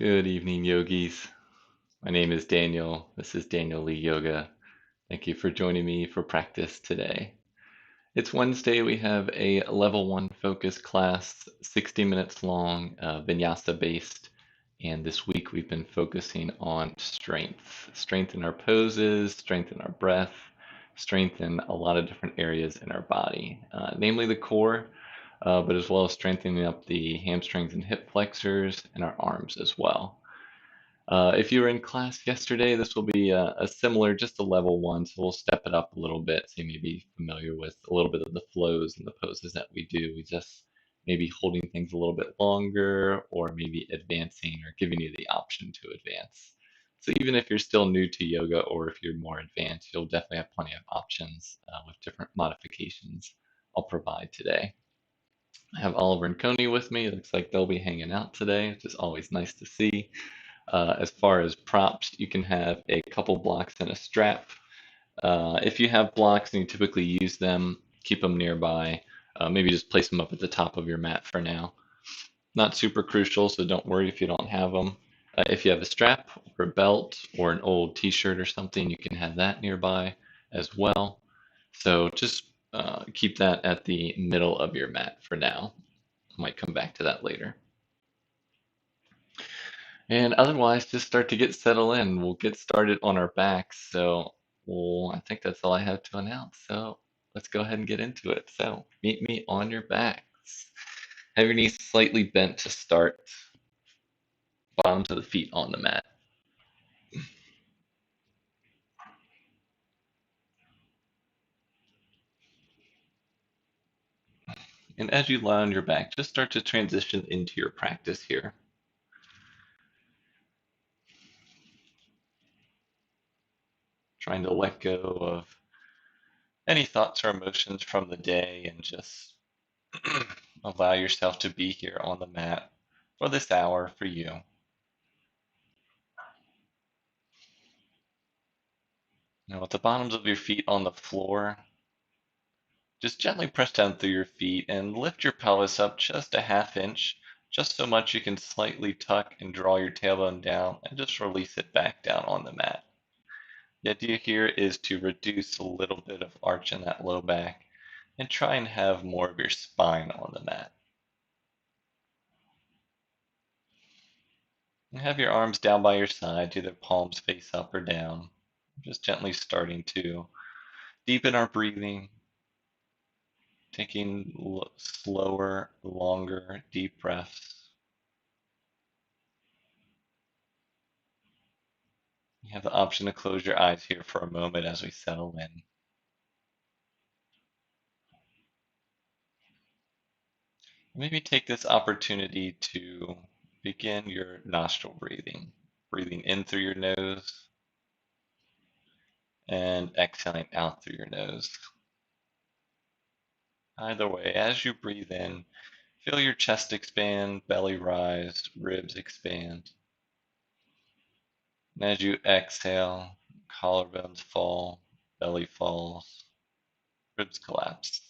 Good evening, yogis. My name is Daniel. This is Daniel Lee Yoga. Thank you for joining me for practice today. It's Wednesday. We have a level 1 focus class, 60 minutes long, Vinyasa based. And this week we've been focusing on strength in our poses, strength in our breath, strength in a lot of different areas in our body, namely the core, but as well as strengthening up the hamstrings and hip flexors and our arms as well. If you were in class yesterday, this will be a similar, just a level 1, so we'll step it up a little bit so you may be familiar with a little bit of the flows and the poses that we do. We just maybe holding things a little bit longer or maybe advancing or giving you the option to advance. So even if you're still new to yoga or if you're more advanced, you'll definitely have plenty of options with different modifications I'll provide today. I have Oliver and Coney with me. It looks like they'll be hanging out today, which is always nice to see. As far as props, you can have a couple blocks and a strap. If you have blocks and you typically use them, keep them nearby. Maybe just place them up at the top of your mat for now. Not super crucial, so don't worry if you don't have them. If you have a strap or a belt or an old t-shirt or something, you can have that nearby as well. So just keep that at the middle of your mat for now. I might come back to that later. And otherwise, just start to get settled in. We'll get started on our backs. I think that's all I have to announce. So, let's go ahead and get into it. So, meet me on your backs. Have your knees slightly bent to start, bottoms of the feet on the mat. And as you lie on your back, just start to transition into your practice here. Trying to let go of any thoughts or emotions from the day and just allow yourself to be here on the mat for this hour for you. Now, with the bottoms of your feet on the floor, just gently press down through your feet and lift your pelvis up just a half inch, just so much you can slightly tuck and draw your tailbone down and just release it back down on the mat. The idea here is to reduce a little bit of arch in that low back and try and have more of your spine on the mat. And have your arms down by your sides, either palms face up or down. Just gently starting to deepen our breathing, taking slower, longer, deep breaths. You have the option to close your eyes here for a moment as we settle in. Maybe take this opportunity to begin your nostril breathing, breathing in through your nose and exhaling out through your nose. Either way, as you breathe in, feel your chest expand, belly rise, ribs expand. And as you exhale, collarbones fall, belly falls, ribs collapse.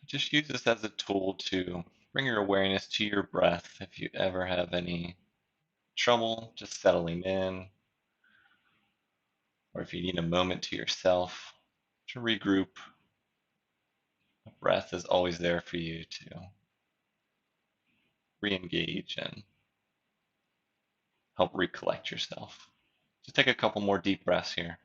Just use this as a tool to bring your awareness to your breath if you ever have any trouble just settling in, or if you need a moment to yourself to regroup. The breath is always there for you to re-engage and help recollect yourself. Just take a couple more deep breaths here.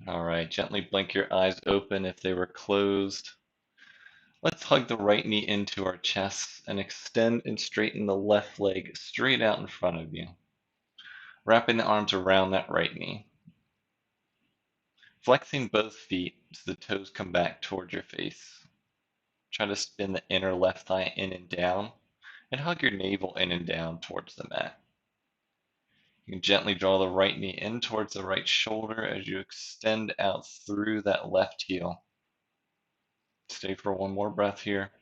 All right, gently blink your eyes open if they were closed. Let's hug the right knee into our chest and extend and straighten the left leg straight out in front of you, wrapping the arms around that right knee. Flexing both feet so the toes come back towards your face. Try to spin the inner left thigh in and down, and hug your navel in and down towards the mat. You can gently draw the right knee in towards the right shoulder as you extend out through that left heel. Stay for one more breath here.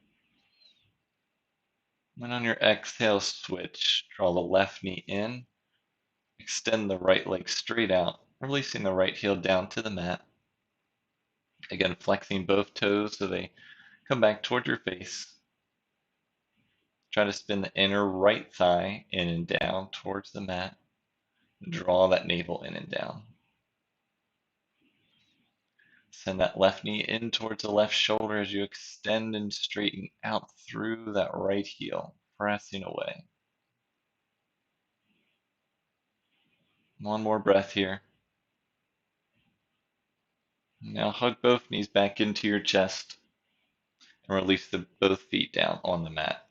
And on your exhale switch, draw the left knee in, extend the right leg straight out, releasing the right heel down to the mat. Again, flexing both toes so they come back toward your face. Try to spin the inner right thigh in and down towards the mat. Draw that navel in and down. Send that left knee in towards the left shoulder as you extend and straighten out through that right heel, pressing away. One more breath here. Now hug both knees back into your chest and release both feet down on the mat.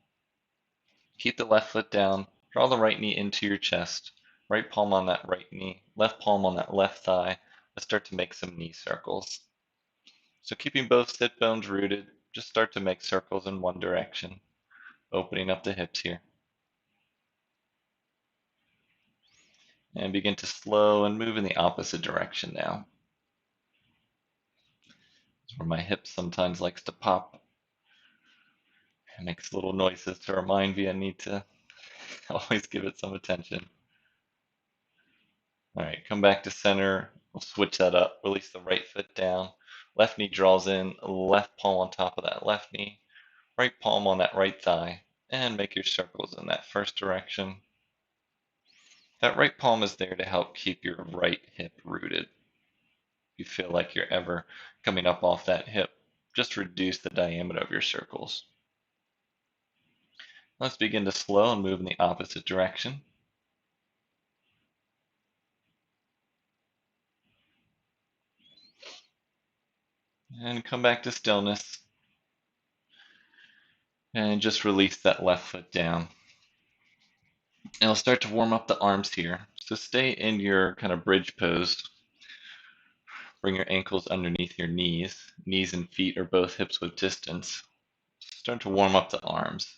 Keep the left foot down. Draw the right knee into your chest. Right palm on that right knee, left palm on that left thigh. Let's start to make some knee circles. So keeping both sit bones rooted, just start to make circles in one direction, opening up the hips here. And begin to slow and move in the opposite direction now. That's where my hip sometimes likes to pop. It makes little noises to remind me I need to always give it some attention. All right, come back to center. We'll switch that up. Release the right foot down. Left knee draws in, left palm on top of that left knee, right palm on that right thigh, and make your circles in that first direction. That right palm is there to help keep your right hip rooted. If you feel like you're ever coming up off that hip, just reduce the diameter of your circles. Let's begin to slow and move in the opposite direction. And come back to stillness. And just release that left foot down. And I'll start to warm up the arms here. So stay in your kind of bridge pose. Bring your ankles underneath your knees. Knees and feet are both hips width distance. Start to warm up the arms.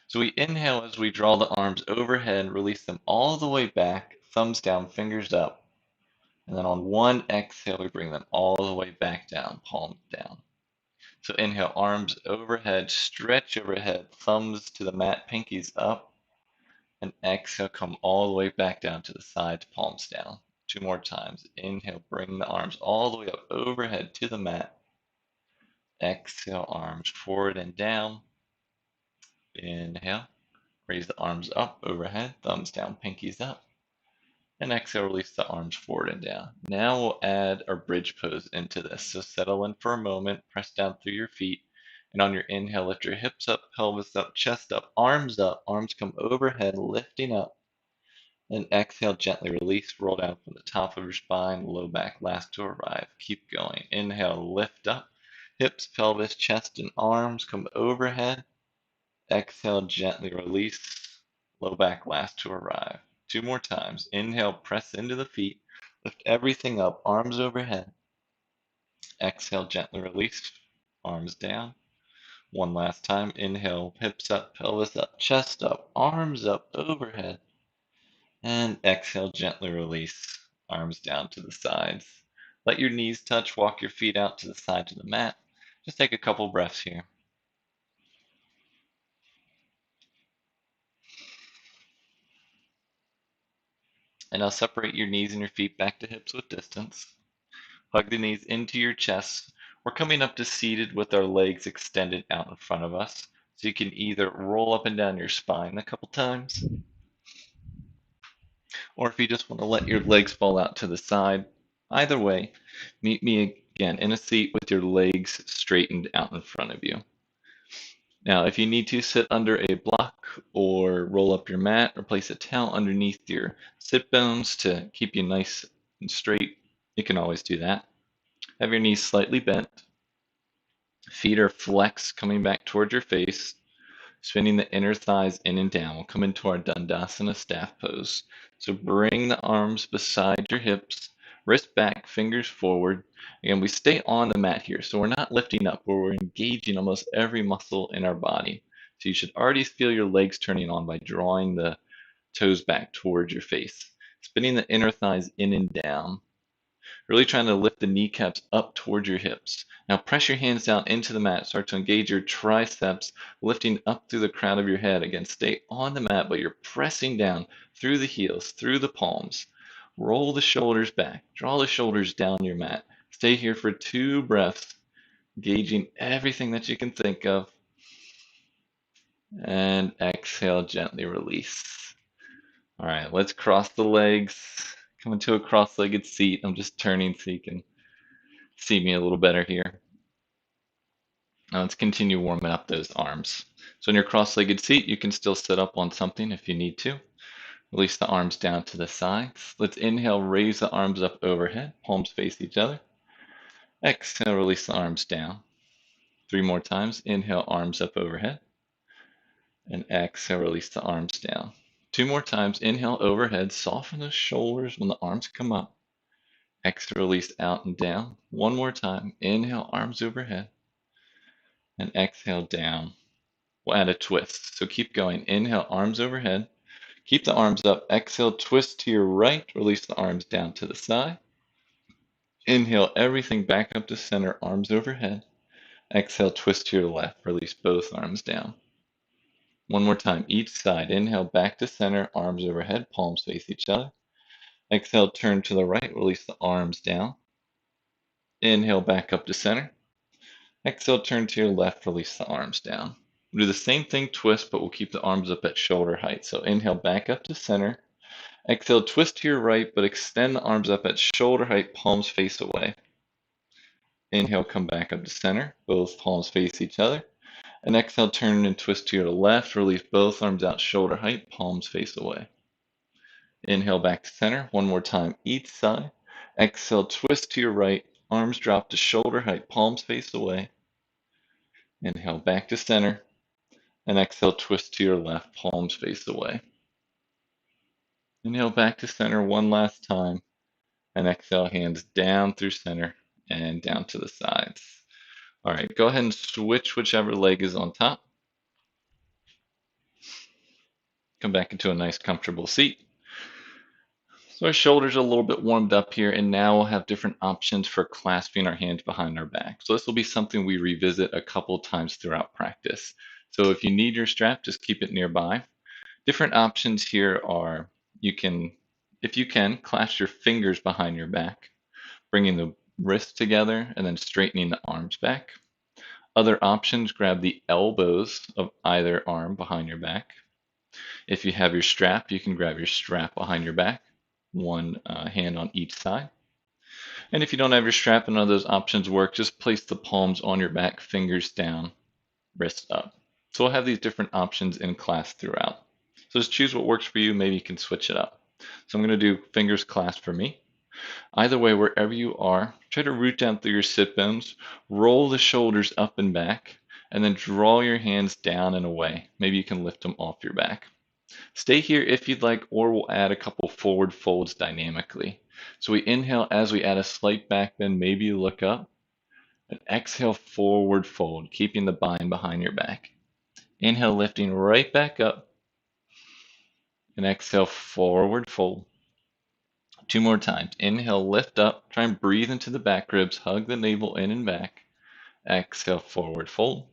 So we inhale as we draw the arms overhead, release them all the way back, thumbs down, fingers up. And then on one exhale, we bring them all the way back down, palms down. So inhale, arms overhead, stretch overhead, thumbs to the mat, pinkies up. And exhale, come all the way back down to the sides, palms down. Two more times. Inhale, bring the arms all the way up overhead to the mat. Exhale, arms forward and down. Inhale, raise the arms up overhead, thumbs down, pinkies up. And exhale, release the arms forward and down. Now we'll add our bridge pose into this. So settle in for a moment, press down through your feet. And on your inhale, lift your hips up, pelvis up, chest up, arms come overhead, lifting up. And exhale, gently release, roll down from the top of your spine, low back last to arrive. Keep going. Inhale, lift up, hips, pelvis, chest, and arms come overhead. Exhale, gently release, low back last to arrive. Two more times. Inhale, press into the feet, lift everything up, arms overhead. Exhale, gently release, arms down. One last time. Inhale, hips up, pelvis up, chest up, arms up, overhead. And exhale, gently release, arms down to the sides. Let your knees touch, walk your feet out to the sides of the mat. Just take a couple breaths here. And now separate your knees and your feet back to hips with distance. Hug the knees into your chest. We're coming up to seated with our legs extended out in front of us. So you can either roll up and down your spine a couple times, or if you just want to let your legs fall out to the side, either way, meet me again in a seat with your legs straightened out in front of you. Now, if you need to sit under a block or roll up your mat or place a towel underneath your sit bones to keep you nice and straight, you can always do that. Have your knees slightly bent. Feet are flexed, coming back towards your face. Spinning the inner thighs in and down. We'll come into our Dandasana staff pose. So bring the arms beside your hips, wrist back, fingers forward. Again, we stay on the mat here. So we're not lifting up, but we're engaging almost every muscle in our body. So you should already feel your legs turning on by drawing the toes back towards your face. Spinning the inner thighs in and down. Really trying to lift the kneecaps up towards your hips. Now press your hands down into the mat. Start to engage your triceps, lifting up through the crown of your head. Again, stay on the mat, but you're pressing down through the heels, through the palms. Roll the shoulders back. Draw the shoulders down your mat. Stay here for 2 breaths, gauging everything that you can think of. And exhale, gently release. All right, let's cross the legs. Come into a cross-legged seat. I'm just turning so you can see me a little better here. Now let's continue warming up those arms. So in your cross-legged seat, you can still sit up on something if you need to. Release the arms down to the sides. Let's inhale, raise the arms up overhead, palms face each other. Exhale, release the arms down. 3 more times. Inhale, arms up overhead. And exhale, release the arms down. 2 more times. Inhale, overhead. Soften the shoulders when the arms come up. Exhale, release out and down. 1 more time. Inhale, arms overhead. And exhale, down. We'll add a twist. So keep going. Inhale, arms overhead. Keep the arms up. Exhale, twist to your right. Release the arms down to the side. Inhale, everything back up to center, arms overhead. Exhale, twist to your left. Release both arms down. 1 more time, each side. Inhale, back to center, arms overhead, palms face each other. Exhale, turn to the right, release the arms down. Inhale, back up to center. Exhale, turn to your left, release the arms down. We'll do the same thing, twist, but we'll keep the arms up at shoulder height. So inhale, back up to center. Exhale, twist to your right, but extend the arms up at shoulder height, palms face away. Inhale, come back up to center, both palms face each other. And exhale, turn and twist to your left, release both arms out shoulder height, palms face away. Inhale, back to center, 1 more time, each side. Exhale, twist to your right, arms drop to shoulder height, palms face away. Inhale, back to center, and exhale, twist to your left, palms face away. Inhale, back to center 1 last time, and exhale, hands down through center and down to the sides. All right, go ahead and switch whichever leg is on top. Come back into a nice comfortable seat. So our shoulders are a little bit warmed up here, and now we'll have different options for clasping our hands behind our back. So this will be something we revisit a couple times throughout practice. So if you need your strap, just keep it nearby. Different options here are if you can, clasp your fingers behind your back, bringing the wrists together and then straightening the arms back. Other options, grab the elbows of either arm behind your back. If you have your strap, you can grab your strap behind your back, one hand on each side. And if you don't have your strap and none of those options work, just place the palms on your back, fingers down, wrists up. So we'll have these different options in class throughout. So just choose what works for you. Maybe you can switch it up. So I'm going to do fingers clasped for me. Either way, wherever you are, try to root down through your sit bones, roll the shoulders up and back, and then draw your hands down and away. Maybe you can lift them off your back. Stay here if you'd like, or we'll add a couple forward folds dynamically. So we inhale as we add a slight back bend, maybe you look up, and exhale, forward fold, keeping the bind behind your back. Inhale, lifting right back up, and exhale, forward fold. 2 more times. Inhale, lift up, try and breathe into the back ribs, hug the navel in and back. Exhale, forward fold.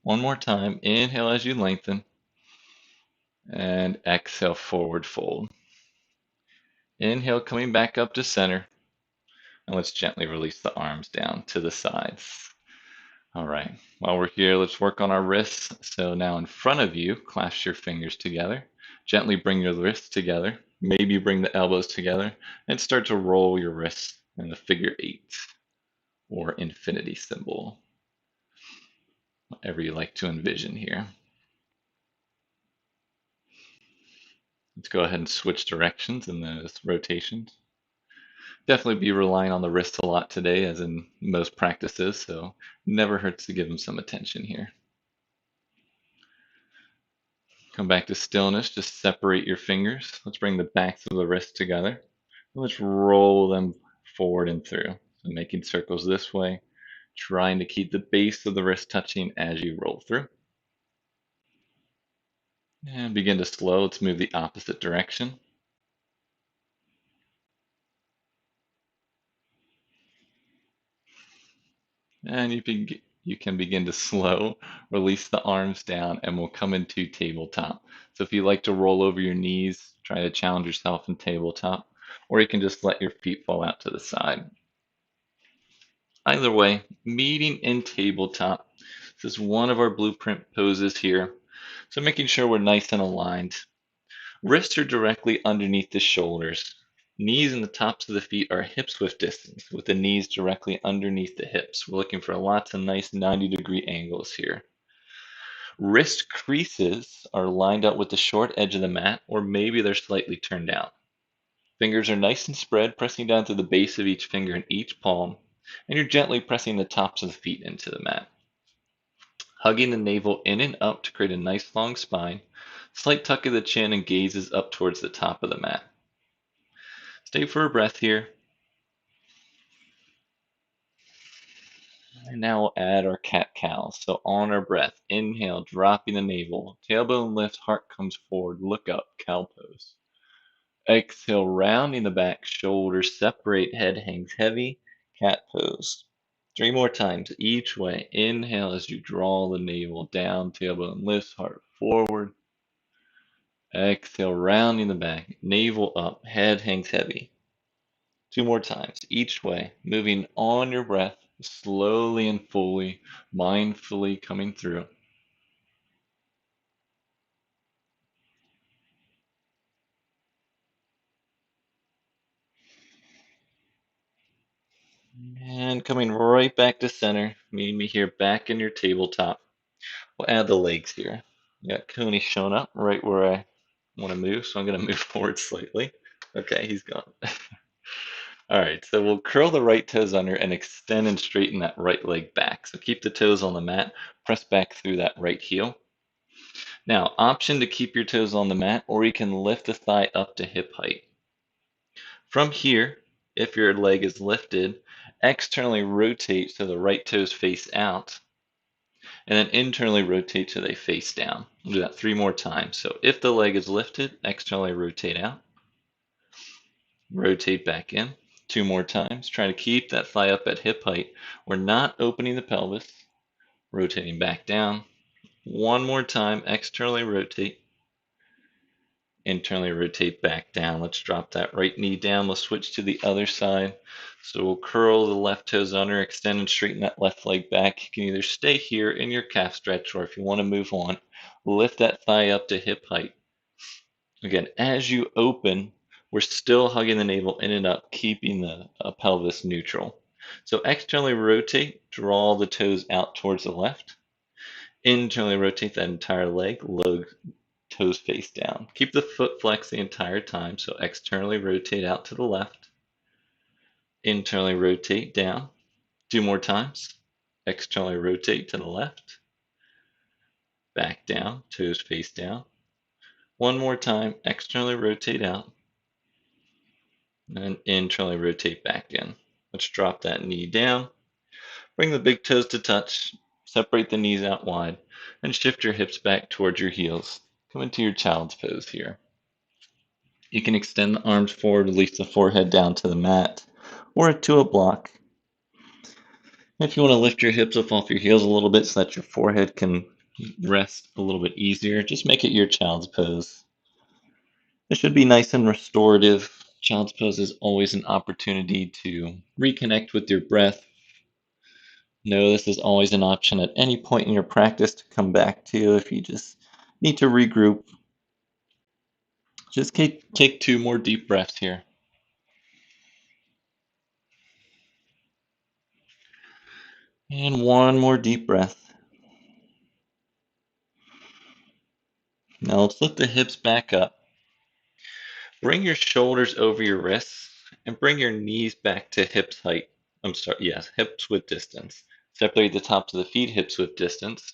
1 more time. Inhale as you lengthen, and exhale, forward fold. Inhale, coming back up to center. And let's gently release the arms down to the sides. All right, while we're here, let's work on our wrists. So now in front of you, clasp your fingers together. Gently bring your wrists together. Maybe bring the elbows together and start to roll your wrists in the figure 8 or infinity symbol, whatever you like to envision here. Let's go ahead and switch directions in those rotations. Definitely be relying on the wrists a lot today, as in most practices, so never hurts to give them some attention here. Come back to stillness, just separate your fingers. Let's bring the backs of the wrists together. Let's roll them forward and through. So making circles this way, trying to keep the base of the wrist touching as you roll through. And begin to slow. Let's move the opposite direction. And you can begin to slow release the arms down and we'll come into tabletop. So if you like to roll over your knees, try to challenge yourself in tabletop, or you can just let your feet fall out to the side. Either way, meeting in tabletop. This is one of our blueprint poses here. So making sure we're nice and aligned. Wrists are directly underneath the shoulders. Knees and the tops of the feet are hips width distance, with the knees directly underneath the hips. We're looking for lots of nice 90-degree angles here. Wrist creases are lined up with the short edge of the mat, or maybe they're slightly turned out. Fingers are nice and spread, pressing down to the base of each finger in each palm, and you're gently pressing the tops of the feet into the mat. Hugging the navel in and up to create a nice long spine. Slight tuck of the chin and gazes up towards the top of the mat. Stay for a breath here. And now we'll add our cat-cow. So on our breath, inhale, dropping the navel. Tailbone lifts, heart comes forward. Look up, cow pose. Exhale, rounding the back, shoulders separate, head hangs heavy, cat pose. 3 more times each way. Inhale as you draw the navel down, tailbone lifts, heart forward. Exhale, rounding the back, navel up, head hangs heavy. 2 more times each way, moving on your breath, slowly and fully, mindfully coming through. And coming right back to center, meeting me here back in your tabletop. We'll add the legs here. You got Coney showing up right where I want to move, so I'm going to move forward slightly. Okay, he's gone. All right, so we'll curl the right toes under and extend and straighten that right leg back. So keep the toes on the mat, press back through that right heel. Now, option to keep your toes on the mat, or you can lift the thigh up to hip height. From here, if your leg is lifted, externally rotate so the right toes face out, and then internally rotate so they face down. We'll do that 3 more times. So if the leg is lifted, externally rotate out, rotate back in. 2 more times. Try to keep that thigh up at hip height. We're not opening the pelvis, rotating back down. 1 more time, externally rotate, internally rotate back down. Let's drop that right knee down. Let's switch to the other side. So we'll curl the left toes under, extend and straighten that left leg back. You can either stay here in your calf stretch, or if you want to move on, lift that thigh up to hip height. Again, as you open, we're still hugging the navel in and up, keeping the pelvis neutral. So externally rotate, draw the toes out towards the left. Internally rotate that entire leg, toes face down. Keep the foot flexed the entire time, so externally rotate out to the left. Internally rotate down. 2 more times. Externally rotate to the left. Back down, toes face down. 1 more time, externally rotate out. And internally rotate back in. Let's drop that knee down. Bring the big toes to touch. Separate the knees out wide. And shift your hips back towards your heels. Come into your child's pose here. You can extend the arms forward, release the forehead down to the mat or to a block. If you want to lift your hips up off your heels a little bit so that your forehead can rest a little bit easier, just make it your child's pose. It should be nice and restorative. Child's pose is always an opportunity to reconnect with your breath. Know this is always an option at any point in your practice to come back to if you just need to regroup. Just take 2 more deep breaths here. And 1 more deep breath. Now let's lift the hips back up. Bring your shoulders over your wrists and bring your knees back to hips height. Yes, hips width distance. Separate the tops of the feet, hips width distance.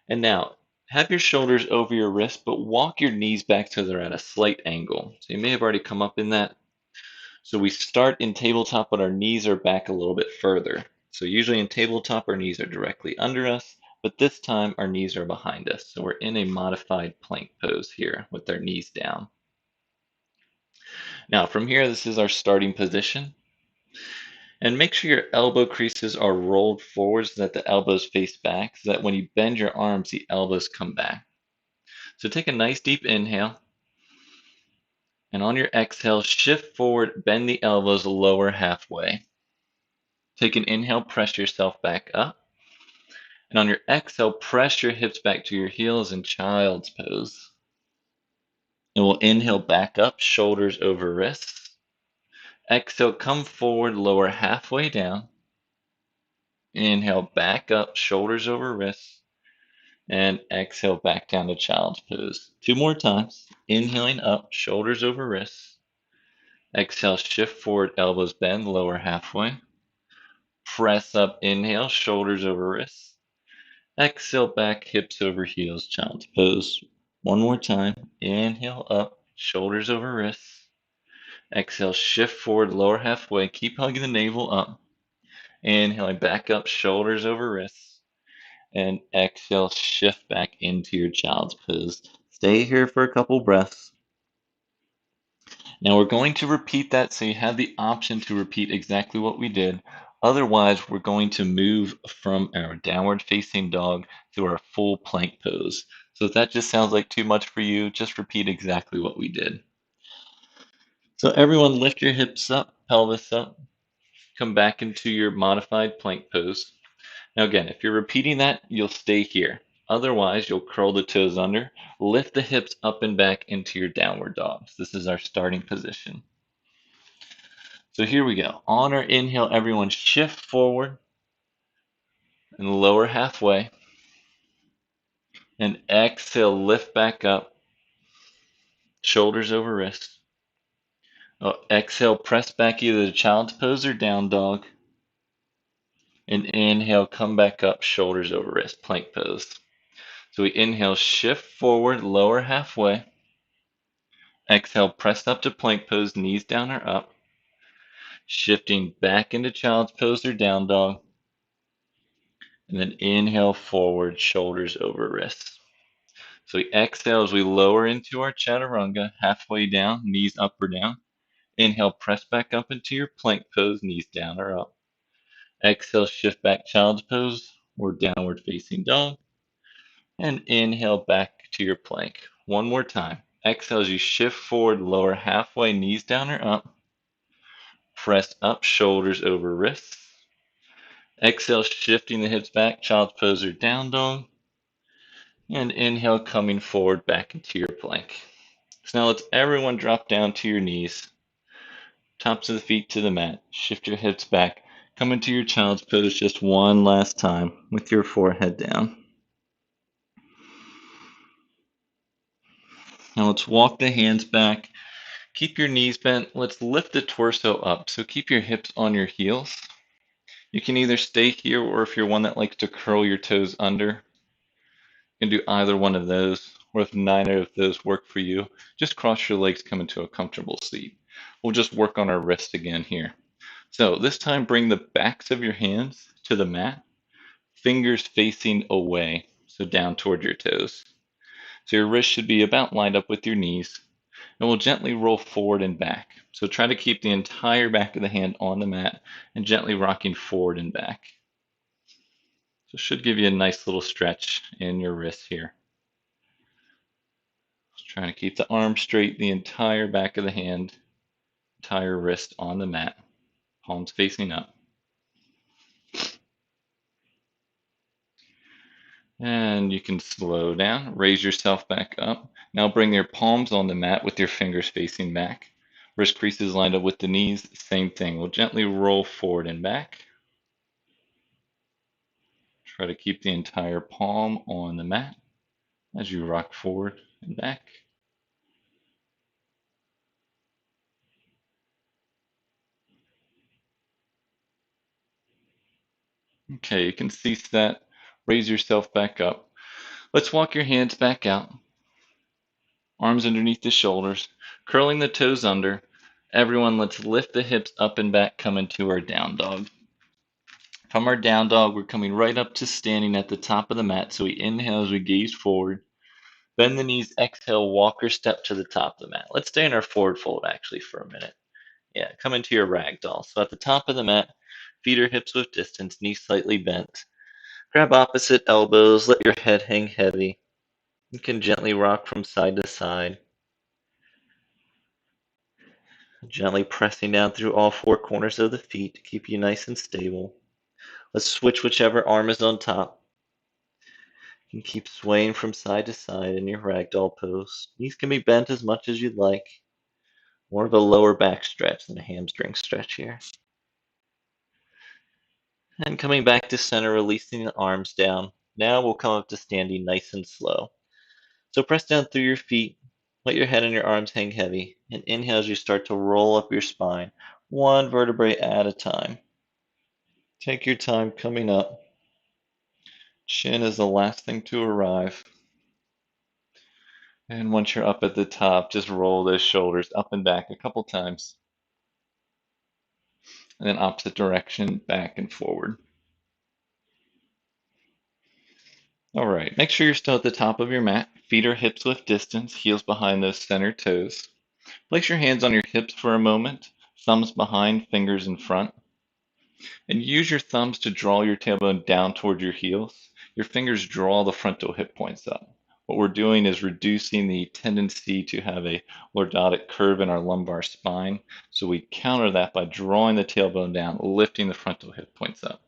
And now have your shoulders over your wrists, but walk your knees back so they're at a slight angle. So you may have already come up in that. So we start in tabletop, but our knees are back a little bit further. So usually in tabletop, our knees are directly under us, but this time our knees are behind us. So we're in a modified plank pose here with our knees down. Now from here, this is our starting position. And make sure your elbow creases are rolled forward so that the elbows face back, so that when you bend your arms, the elbows come back. So take a nice deep inhale, and on your exhale, shift forward, bend the elbows lower halfway. Take an inhale, press yourself back up. And on your exhale, press your hips back to your heels in child's pose. And we'll inhale back up, shoulders over wrists. Exhale, come forward, lower halfway down. Inhale back up, shoulders over wrists. And exhale back down to child's pose. Two more times. Inhaling up, shoulders over wrists. Exhale, shift forward, elbows bend, lower halfway. Press up, inhale, shoulders over wrists. Exhale back, hips over heels, child's pose. One more time. Inhale up, shoulders over wrists. Exhale, shift forward, lower halfway. Keep hugging the navel up. Inhaling back up, shoulders over wrists. And exhale, shift back into your child's pose. Stay here for a couple breaths. Now we're going to repeat that so you have the option to repeat exactly what we did. Otherwise, we're going to move from our downward facing dog to our full plank pose. So if that just sounds like too much for you, just repeat exactly what we did. So everyone lift your hips up, pelvis up, come back into your modified plank pose. Now again, if you're repeating that, you'll stay here. Otherwise, you'll curl the toes under, lift the hips up and back into your downward dog. So this is our starting position. So here we go. On our inhale, everyone shift forward and lower halfway. And exhale, lift back up, shoulders over wrists. Oh, exhale, press back either to child's pose or down dog. And inhale, come back up, shoulders over wrist, plank pose. So we inhale, shift forward, lower halfway. Exhale, press up to plank pose, knees down or up. Shifting back into child's pose or down dog. And then inhale forward, shoulders over wrists. So we exhale as we lower into our chaturanga, halfway down, knees up or down. Inhale, press back up into your plank pose, knees down or up. Exhale, shift back child's pose or downward facing dog. And inhale back to your plank. One more time. Exhale as you shift forward, lower halfway, knees down or up. Press up, shoulders over wrists. Exhale, shifting the hips back, child's pose or down dog. And inhale, coming forward back into your plank. So now let's everyone drop down to your knees, tops of the feet to the mat. Shift your hips back. Come into your child's pose just one last time with your forehead down. Now let's walk the hands back. Keep your knees bent. Let's lift the torso up. So keep your hips on your heels. You can either stay here, or if you're one that likes to curl your toes under, you can do either one of those. Or if neither of those work for you, just cross your legs, come into a comfortable seat. We'll just work on our wrist again here. So this time, bring the backs of your hands to the mat, fingers facing away, so down toward your toes. So your wrist should be about lined up with your knees, and we'll gently roll forward and back. So try to keep the entire back of the hand on the mat and gently rocking forward and back. So it should give you a nice little stretch in your wrists here. Just trying to keep the arm straight, the entire back of the hand, entire wrist on the mat, palms facing up. And you can slow down, raise yourself back up. Now bring your palms on the mat with your fingers facing back. Wrist creases lined up with the knees, same thing. We'll gently roll forward and back. Try to keep the entire palm on the mat as you rock forward and back. Okay, you can cease that. Raise yourself back up. Let's walk your hands back out. Arms underneath the shoulders, curling the toes under. Everyone, let's lift the hips up and back, come into our down dog. From our down dog, we're coming right up to standing at the top of the mat. So we inhale as we gaze forward. Bend the knees, exhale, walk or step to the top of the mat. Let's stay in our forward fold actually for a minute. Yeah, come into your ragdoll. So at the top of the mat, Feet or hips width distance, knees slightly bent. Grab opposite elbows, let your head hang heavy. You can gently rock from side to side, gently pressing down through all four corners of the feet to keep you nice and stable. Let's switch whichever arm is on top. You can keep swaying from side to side in your ragdoll pose. Knees can be bent as much as you'd like. More of a lower back stretch than a hamstring stretch here. And coming back to center, releasing the arms down. Now we'll come up to standing nice and slow. So press down through your feet. Let your head and your arms hang heavy. And inhale as you start to roll up your spine, one vertebrae at a time. Take your time coming up. Chin is the last thing to arrive. And once you're up at the top, just roll those shoulders up and back a couple times. And then opposite direction, back and forward. All right, make sure you're still at the top of your mat. Feet or hips width distance, heels behind those center toes. Place your hands on your hips for a moment, thumbs behind, fingers in front. And use your thumbs to draw your tailbone down toward your heels. Your fingers draw the frontal hip points up. What we're doing is reducing the tendency to have a lordotic curve in our lumbar spine. So we counter that by drawing the tailbone down, lifting the frontal hip points up.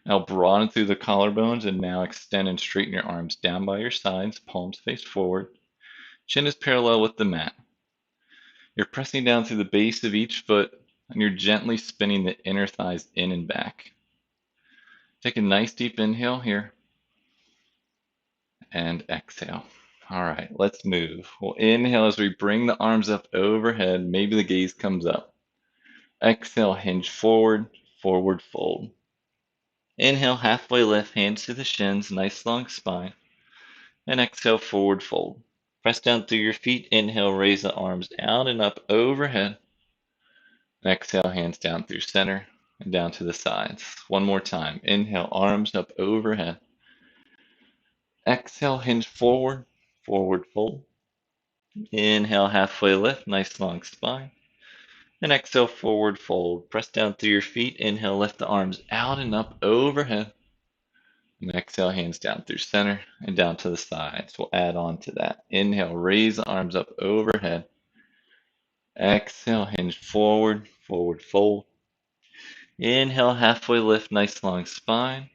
Now broaden through the collarbones and now extend and straighten your arms down by your sides, palms face forward. Chin is parallel with the mat. You're pressing down through the base of each foot and you're gently spinning the inner thighs in and back. Take a nice deep inhale here and exhale. All right, let's move. We'll inhale as we bring the arms up overhead. Maybe the gaze comes up. Exhale, hinge forward, forward fold. Inhale, halfway lift, hands to the shins, nice long spine. And exhale, forward fold. Press down through your feet. Inhale, raise the arms out and up overhead. Exhale, hands down through center and down to the sides. One more time. Inhale, arms up overhead. Exhale, hinge forward, forward fold. Inhale, halfway lift, nice long spine. And exhale, forward fold. Press down through your feet. Inhale, lift the arms out and up overhead. And exhale, hands down through center and down to the sides. We'll add on to that. Inhale, raise the arms up overhead. Exhale, hinge forward, forward fold. Inhale, halfway lift, nice long spine.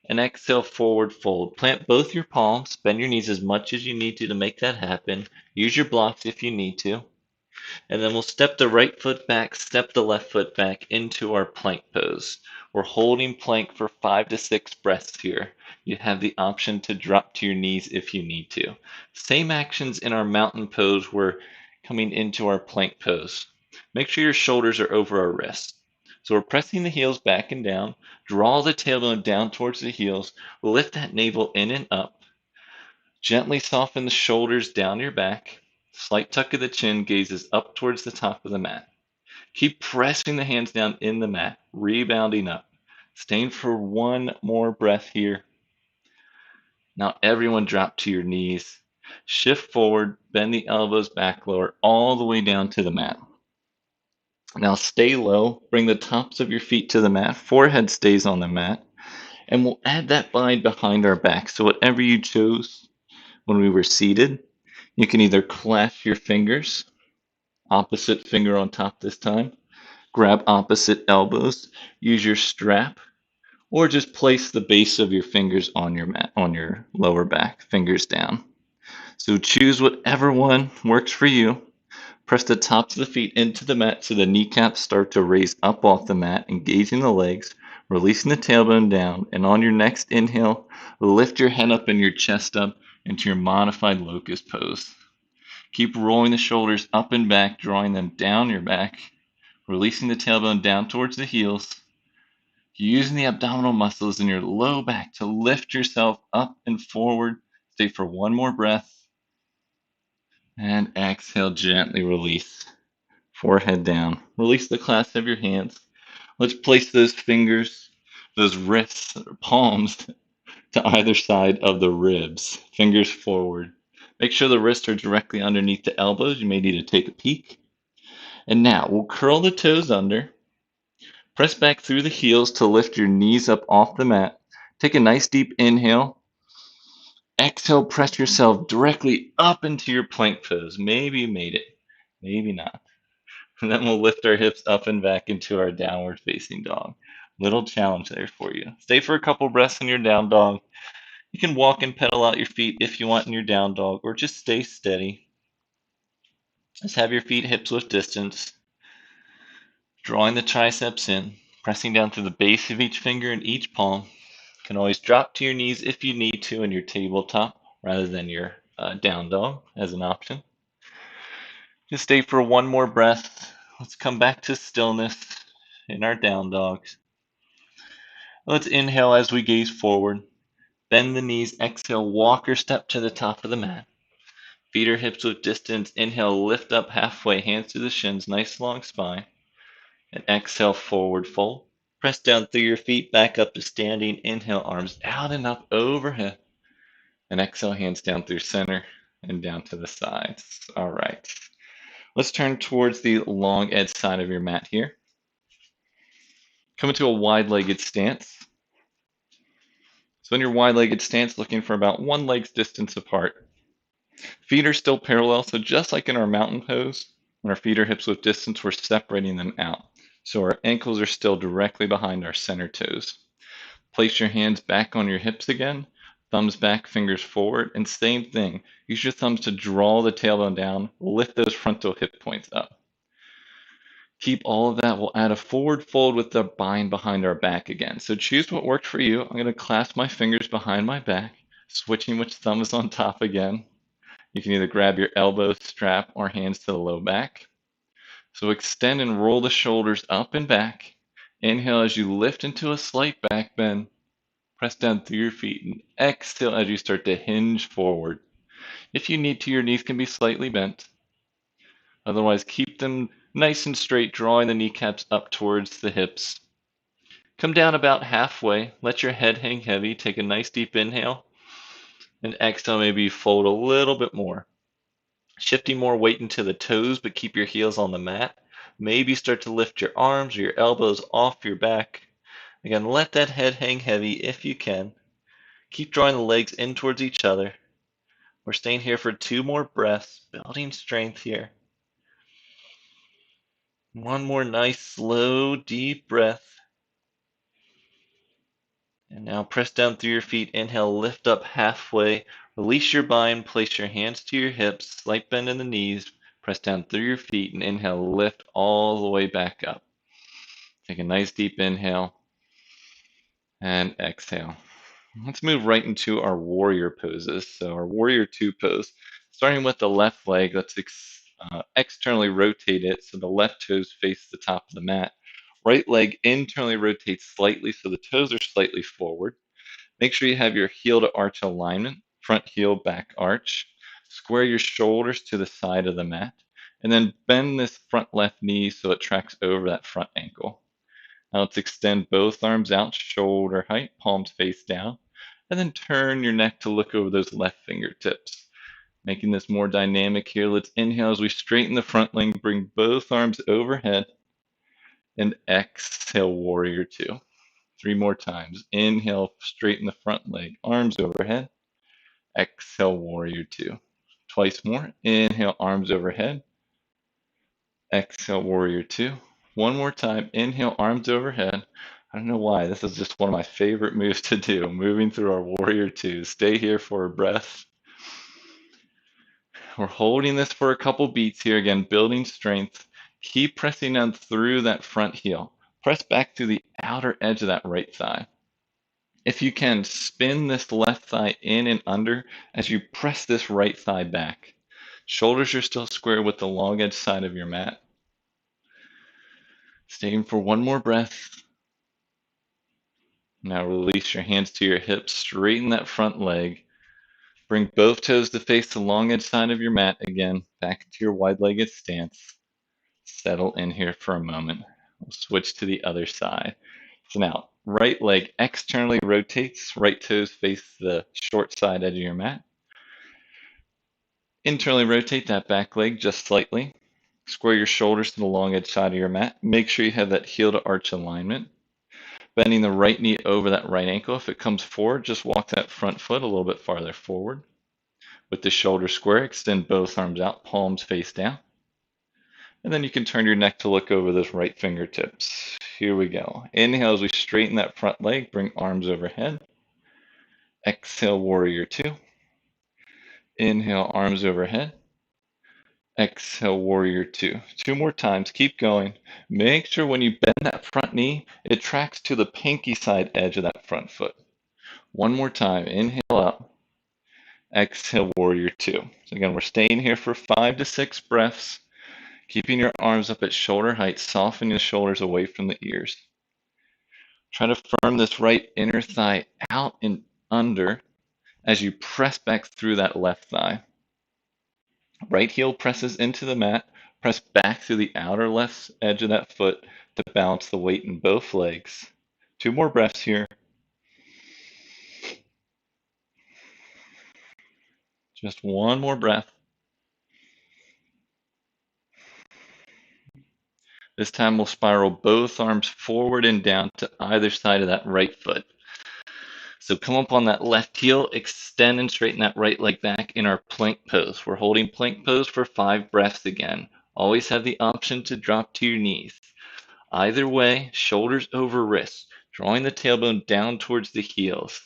And exhale, forward fold. Plant both your palms. Bend your knees as much as you need to make that happen. Use your blocks if you need to. And then we'll step the right foot back, step the left foot back into our plank pose. We're holding plank for 5 to 6 breaths here. You have the option to drop to your knees if you need to. Same actions in our mountain pose. We're coming into our plank pose. Make sure your shoulders are over our wrists. So we're pressing the heels back and down. Draw the tailbone down towards the heels. Lift that navel in and up. Gently soften the shoulders down your back. Slight tuck of the chin, gazes up towards the top of the mat. Keep pressing the hands down in the mat, rebounding up. Staying for one more breath here. Now everyone drop to your knees. Shift forward, bend the elbows back lower, all the way down to the mat. Now stay low, bring the tops of your feet to the mat, forehead stays on the mat, and we'll add that bind behind our back. So whatever you chose when we were seated, you can either clasp your fingers, opposite finger on top this time, grab opposite elbows, use your strap, or just place the base of your fingers on your mat, on your lower back, fingers down. So choose whatever one works for you. Press the tops of the feet into the mat so the kneecaps start to raise up off the mat, engaging the legs, releasing the tailbone down, and on your next inhale, lift your head up and your chest up into your modified locust pose. Keep rolling the shoulders up and back, drawing them down your back, releasing the tailbone down towards the heels, using the abdominal muscles in your low back to lift yourself up and forward. Stay for one more breath. And exhale, gently release. Forehead down. Release the clasp of your hands. Let's place those fingers, those wrists, palms to either side of the ribs. Fingers forward. Make sure the wrists are directly underneath the elbows. You may need to take a peek. And now we'll curl the toes under. Press back through the heels to lift your knees up off the mat. Take a nice deep inhale. Exhale, press yourself directly up into your plank pose. Maybe you made it, maybe not. And then we'll lift our hips up and back into our downward facing dog. Little challenge there for you. Stay for a couple breaths in your down dog. You can walk and pedal out your feet if you want in your down dog, or just stay steady. Just have your feet hips width distance, drawing the triceps in, pressing down through the base of each finger and each palm. You can always drop to your knees if you need to in your tabletop rather than your down dog as an option. Just stay for one more breath. Let's come back to stillness in our down dogs. Let's inhale as we gaze forward. Bend the knees. Exhale, walk or step to the top of the mat. Feet or hips width distance. Inhale, lift up halfway, hands to the shins, nice long spine. And exhale, forward fold. Press down through your feet, back up to standing. Inhale, arms out and up overhead. And exhale, hands down through center and down to the sides. All right. Let's turn towards the long edge side of your mat here. Come into a wide-legged stance. So in your wide-legged stance, looking for about one leg's distance apart. Feet are still parallel, so just like in our mountain pose, when our feet are hips width distance, we're separating them out. So our ankles are still directly behind our center toes. Place your hands back on your hips again, thumbs back, fingers forward, and same thing. Use your thumbs to draw the tailbone down, lift those frontal hip points up. Keep all of that. We'll add a forward fold with the bind behind our back again. So choose what worked for you. I'm going to clasp my fingers behind my back, switching which thumb is on top again. You can either grab your elbow strap or hands to the low back. So extend and roll the shoulders up and back. Inhale as you lift into a slight back bend. Press down through your feet and exhale as you start to hinge forward. If you need to, your knees can be slightly bent. Otherwise, keep them nice and straight, drawing the kneecaps up towards the hips. Come down about halfway. Let your head hang heavy. Take a nice deep inhale. And exhale, maybe fold a little bit more. Shifting more weight into the toes, but keep your heels on the mat. Maybe start to lift your arms or your elbows off your back. Again, let that head hang heavy if you can. Keep drawing the legs in towards each other. We're staying here for 2 more breaths, building strength here. One more nice, slow, deep breath. And now press down through your feet. Inhale, lift up halfway. Release your bind. Place your hands to your hips. Slight bend in the knees. Press down through your feet and inhale, lift all the way back up. Take a nice deep inhale and exhale. Let's move right into our warrior poses. So our warrior 2 pose, starting with the left leg, let's externally rotate it so the left toes face the top of the mat. Right leg internally rotates slightly so the toes are slightly forward. Make sure you have your heel to arch alignment, front heel, back arch. Square your shoulders to the side of the mat, and then bend this front left knee so it tracks over that front ankle. Now let's extend both arms out, shoulder height, palms face down, and then turn your neck to look over those left fingertips. Making this more dynamic here, let's inhale as we straighten the front leg, bring both arms overhead, and exhale, warrior 2. 3 more times. Inhale, straighten the front leg, arms overhead. Exhale, warrior 2. Twice more. Inhale, arms overhead. Exhale, warrior 2. One more time. Inhale, arms overhead. I don't know why. This is just one of my favorite moves to do. Moving through our warrior 2. Stay here for a breath. We're holding this for a couple beats here. Again, building strength. Keep pressing down through that front heel. Press back through the outer edge of that right thigh. If you can, spin this left thigh in and under as you press this right thigh back. Shoulders are still square with the long edge side of your mat. Staying for one more breath. Now release your hands to your hips, straighten that front leg. Bring both toes to face the long edge side of your mat again, back to your wide-legged stance. Settle in here for a moment. We'll switch to the other side. So now, right leg externally rotates, right toes face the short side edge of your mat. Internally rotate that back leg just slightly. Square your shoulders to the long edge side of your mat. Make sure you have that heel to arch alignment. Bending the right knee over that right ankle. If it comes forward, just walk that front foot a little bit farther forward. With the shoulder square, extend both arms out, palms face down. And then you can turn your neck to look over those right fingertips. Here we go. Inhale as we straighten that front leg, bring arms overhead. Exhale, warrior two. Inhale, arms overhead. Exhale, warrior two. Two more times. Keep going. Make sure when you bend that front knee, it tracks to the pinky side edge of that front foot. One more time. Inhale up. Exhale, warrior two. So again, we're staying here for 5 to 6 breaths. Keeping your arms up at shoulder height, softening the shoulders away from the ears. Try to firm this right inner thigh out and under as you press back through that left thigh. Right heel presses into the mat. Press back through the outer left edge of that foot to balance the weight in both legs. 2 more breaths here. Just one more breath. This time we'll spiral both arms forward and down to either side of that right foot. So come up on that left heel, extend and straighten that right leg back in our plank pose. We're holding plank pose for 5 breaths again. Always have the option to drop to your knees. Either way, shoulders over wrists, drawing the tailbone down towards the heels.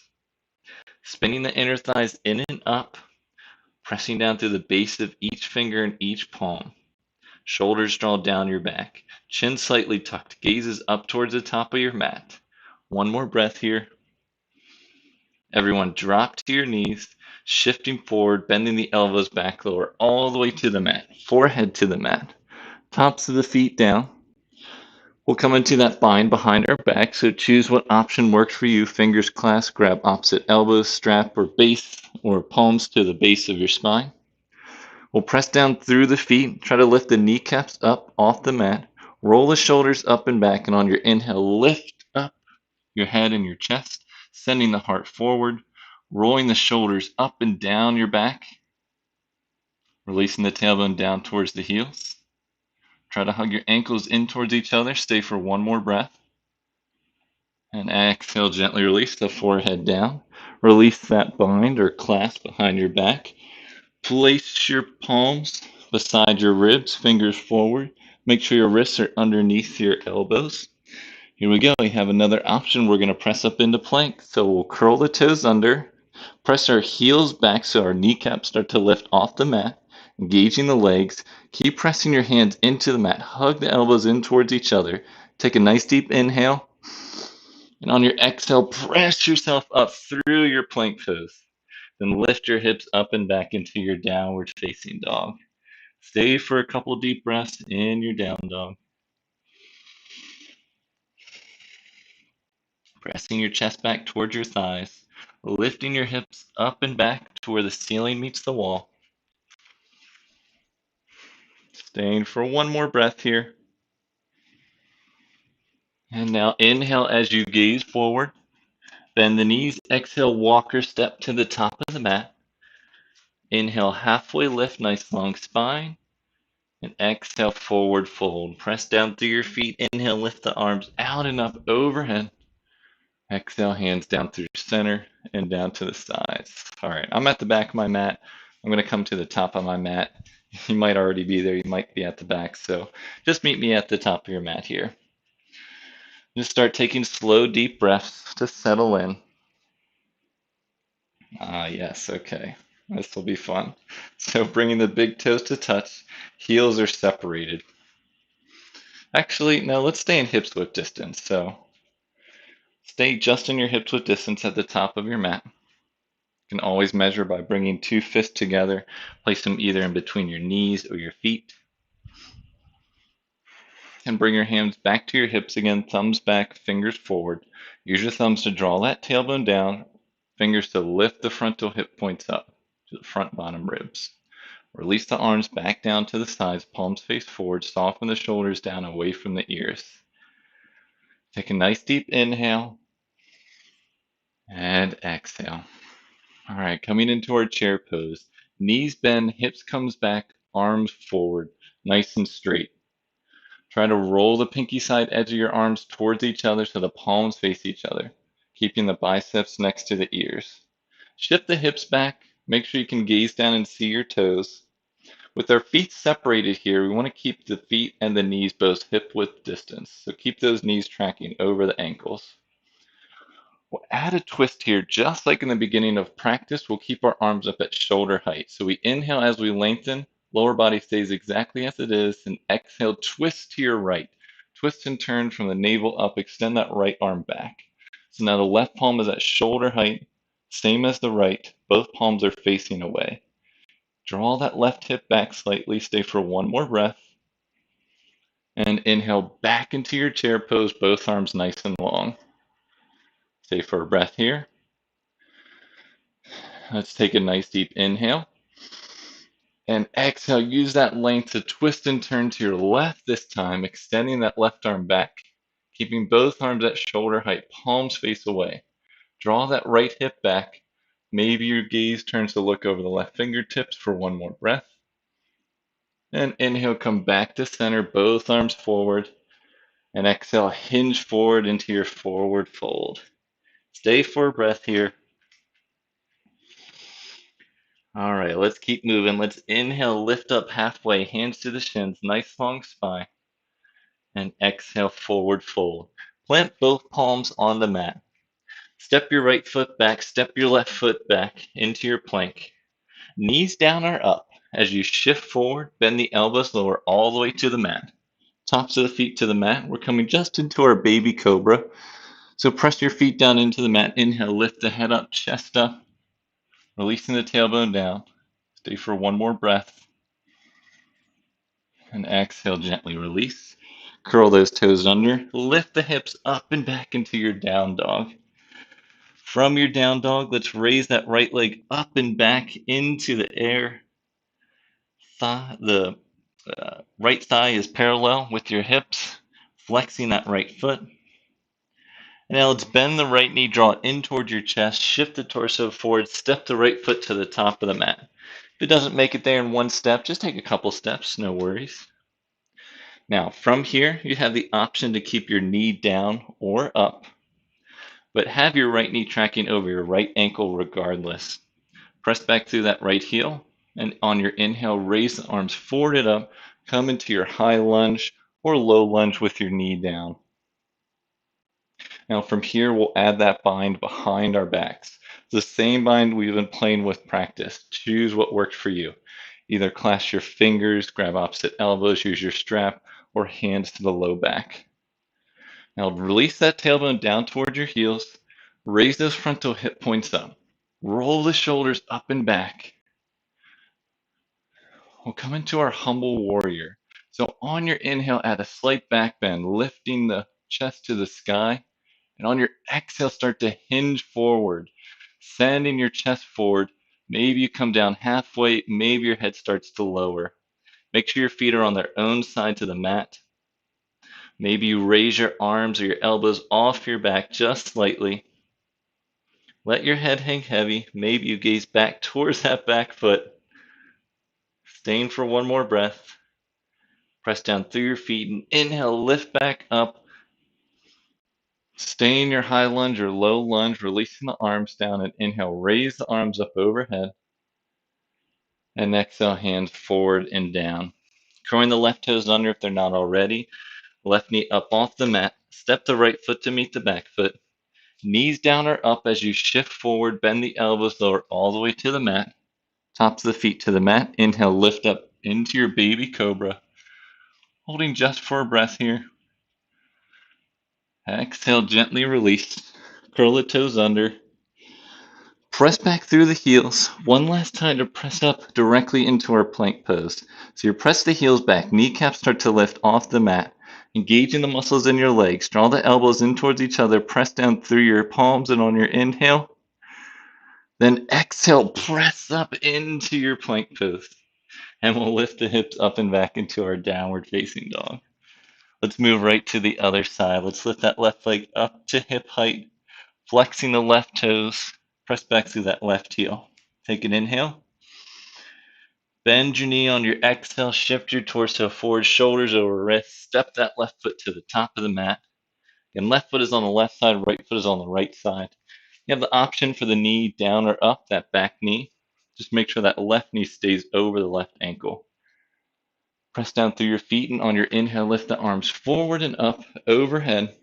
Spinning the inner thighs in and up, pressing down through the base of each finger and each palm. Shoulders draw down your back. Chin slightly tucked, gazes up towards the top of your mat. One more breath here. Everyone drop to your knees, shifting forward, bending the elbows back, lower all the way to the mat. Forehead to the mat. Tops of the feet down. We'll come into that bind behind our back, so choose what option works for you. Fingers clasped, grab opposite elbows, strap or base or palms to the base of your spine. We'll press down through the feet, try to lift the kneecaps up off the mat. Roll the shoulders up and back, and on your inhale, lift up your head and your chest, sending the heart forward, rolling the shoulders up and down your back, releasing the tailbone down towards the heels. Try to hug your ankles in towards each other. Stay for one more breath. And exhale, gently release the forehead down. Release that bind or clasp behind your back. Place your palms beside your ribs, fingers forward. Make sure your wrists are underneath your elbows. Here we go. We have another option. We're going to press up into plank. So we'll curl the toes under, press our heels back so our kneecaps start to lift off the mat, engaging the legs. Keep pressing your hands into the mat. Hug the elbows in towards each other. Take a nice deep inhale. And on your exhale, press yourself up through your plank pose. Then lift your hips up and back into your downward facing dog. Stay for a couple deep breaths in your down dog. Pressing your chest back towards your thighs. Lifting your hips up and back to where the ceiling meets the wall. Staying for one more breath here. And now inhale as you gaze forward. Bend the knees. Exhale, walk or step to the top of the mat. Inhale, halfway lift, nice long spine. And exhale, forward fold. Press down through your feet. Inhale, lift the arms out and up overhead. Exhale, hands down through center and down to the sides. All right, I'm at the back of my mat. I'm going to come to the top of my mat. You might already be there. You might be at the back. So just meet me at the top of your mat here. Just start taking slow, deep breaths to settle in. Ah, yes, okay. This will be fun. So bringing the big toes to touch, heels are separated. Actually, no, let's stay in hips width distance. So stay just in your hips width distance at the top of your mat. You can always measure by bringing 2 fists together. Place them either in between your knees or your feet. And bring your hands back to your hips again, thumbs back, fingers forward. Use your thumbs to draw that tailbone down, fingers to lift the frontal hip points up to the front bottom ribs. Release the arms back down to the sides, palms face forward, soften the shoulders down away from the ears. Take a nice deep inhale and exhale. All right, coming into our chair pose. Knees bend, hips comes back, arms forward, nice and straight. Try to roll the pinky side edge of your arms towards each other so the palms face each other, keeping the biceps next to the ears. Shift the hips back. Make sure you can gaze down and see your toes. With our feet separated here, we want to keep the feet and the knees both hip width distance. So keep those knees tracking over the ankles. We'll add a twist here, just like in the beginning of practice. We'll keep our arms up at shoulder height. So we inhale as we lengthen, lower body stays exactly as it is, and exhale, twist to your right. Twist and turn from the navel up, extend that right arm back. So now the left palm is at shoulder height, same as the right. Both palms are facing away. Draw that left hip back slightly, stay for one more breath. And inhale back into your chair pose, both arms nice and long. Stay for a breath here. Let's take a nice deep inhale. And exhale, use that length to twist and turn to your left this time, extending that left arm back, keeping both arms at shoulder height, palms face away. Draw that right hip back. Maybe your gaze turns to look over the left fingertips for one more breath. And inhale, come back to center, both arms forward. And exhale, hinge forward into your forward fold. Stay for a breath here. All right, let's keep moving. Let's inhale, lift up halfway, hands to the shins, nice long spine. And exhale, forward fold. Plant both palms on the mat. Step your right foot back, step your left foot back into your plank. Knees down or up. As you shift forward, bend the elbows lower all the way to the mat. Tops of the feet to the mat. We're coming just into our baby cobra. So press your feet down into the mat. Inhale, lift the head up, chest up. Releasing the tailbone down. Stay for one more breath. And exhale, gently release. Curl those toes under. Lift the hips up and back into your down dog. From your down dog, let's raise that right leg up and back into the air. The right thigh is parallel with your hips, flexing that right foot. And now let's bend the right knee, draw it in towards your chest, shift the torso forward, step the right foot to the top of the mat. If it doesn't make it there in one step, just take a couple steps, no worries. Now, from here, you have the option to keep your knee down or up, but have your right knee tracking over your right ankle regardless. Press back through that right heel, and on your inhale, raise the arms forward and up, come into your high lunge or low lunge with your knee down. Now from here, we'll add that bind behind our backs. The same bind we've been playing with practice. Choose what works for you. Either clasp your fingers, grab opposite elbows, use your strap, or hands to the low back. Now release that tailbone down toward your heels. Raise those frontal hip points up. Roll the shoulders up and back. We'll come into our humble warrior. So on your inhale, add a slight back bend, lifting the chest to the sky. And on your exhale, start to hinge forward, sending your chest forward. Maybe you come down halfway, maybe your head starts to lower. Make sure your feet are on their own side to the mat. Maybe you raise your arms or your elbows off your back just slightly. Let your head hang heavy. Maybe you gaze back towards that back foot. Staying for one more breath. Press down through your feet and inhale, lift back up. Stay in your high lunge or low lunge, releasing the arms down, and inhale, raise the arms up overhead. And exhale, hands forward and down. Curling the left toes under if they're not already. Left knee up off the mat. Step the right foot to meet the back foot. Knees down or up as you shift forward. Bend the elbows lower all the way to the mat. Tops of the feet to the mat. Inhale, lift up into your baby cobra. Holding just for a breath here. Exhale, gently release. Curl the toes under. Press back through the heels. One last time to press up directly into our plank pose. So you press the heels back. Kneecaps start to lift off the mat. Engaging the muscles in your legs. Draw the elbows in towards each other. Press down through your palms, and on your inhale, then exhale, press up into your plank pose. And we'll lift the hips up and back into our downward facing dog. Let's move right to the other side. Let's lift that left leg up to hip height, flexing the left toes. Press back through that left heel. Take an inhale. Bend your knee on your exhale, shift your torso forward, shoulders over wrists, step that left foot to the top of the mat. And left foot is on the left side, right foot is on the right side. You have the option for the knee down or up, that back knee. Just make sure that left knee stays over the left ankle. Press down through your feet, and on your inhale, lift the arms forward and up overhead.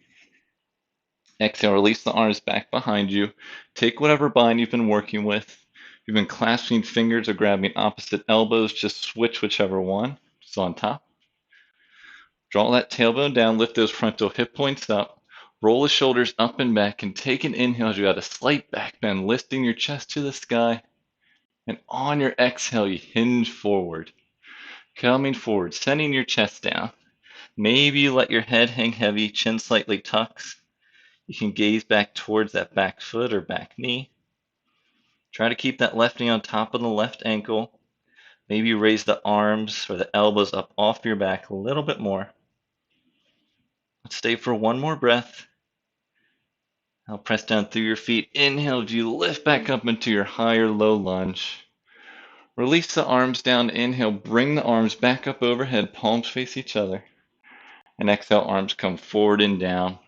Exhale, release the arms back behind you. Take whatever bind you've been working with. If you've been clasping fingers or grabbing opposite elbows, just switch whichever one. Just on top. Draw that tailbone down, lift those frontal hip points up. Roll the shoulders up and back, and take an inhale as you add a slight back bend, lifting your chest to the sky. And on your exhale, you hinge forward. Coming forward, sending your chest down. Maybe you let your head hang heavy, chin slightly tucks. You can gaze back towards that back foot or back knee. Try to keep that left knee on top of the left ankle. Maybe raise the arms or the elbows up off your back a little bit more. Let's stay for one more breath. Now press down through your feet. Inhale as you lift back up into your higher low lunge. Release the arms down. Inhale, bring the arms back up overhead, palms face each other. And exhale, arms come forward and down.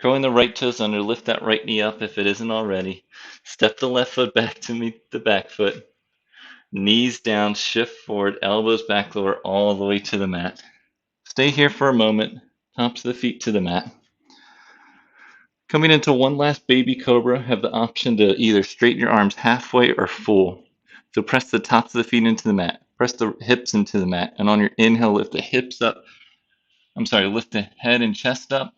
Curling the right toes under, lift that right knee up if it isn't already. Step the left foot back to meet the back foot. Knees down, shift forward, elbows back lower all the way to the mat. Stay here for a moment, tops of the feet to the mat. Coming into one last baby cobra, have the option to either straighten your arms halfway or full. So press the tops of the feet into the mat. Press the hips into the mat. And on your inhale, lift the hips up. Lift the head and chest up.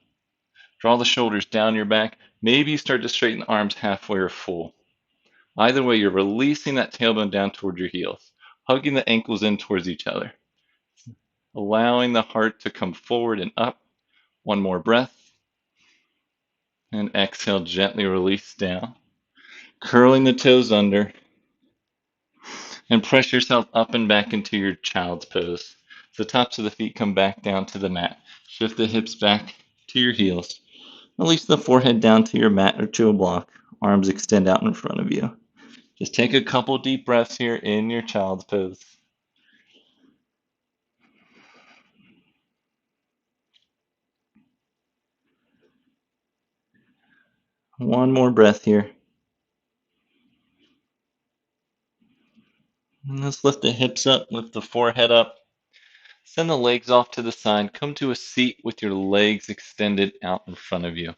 Draw the shoulders down your back. Maybe you start to straighten the arms halfway or full. Either way, you're releasing that tailbone down toward your heels, hugging the ankles in towards each other, allowing the heart to come forward and up. One more breath. And exhale, gently release down. Curling the toes under. And press yourself up and back into your child's pose. So the tops of the feet come back down to the mat. Shift the hips back to your heels. Release the forehead down to your mat or to a block. Arms extend out in front of you. Just take a couple deep breaths here in your child's pose. One more breath here. And let's lift the hips up, lift the forehead up. Send the legs off to the side. Come to a seat with your legs extended out in front of you.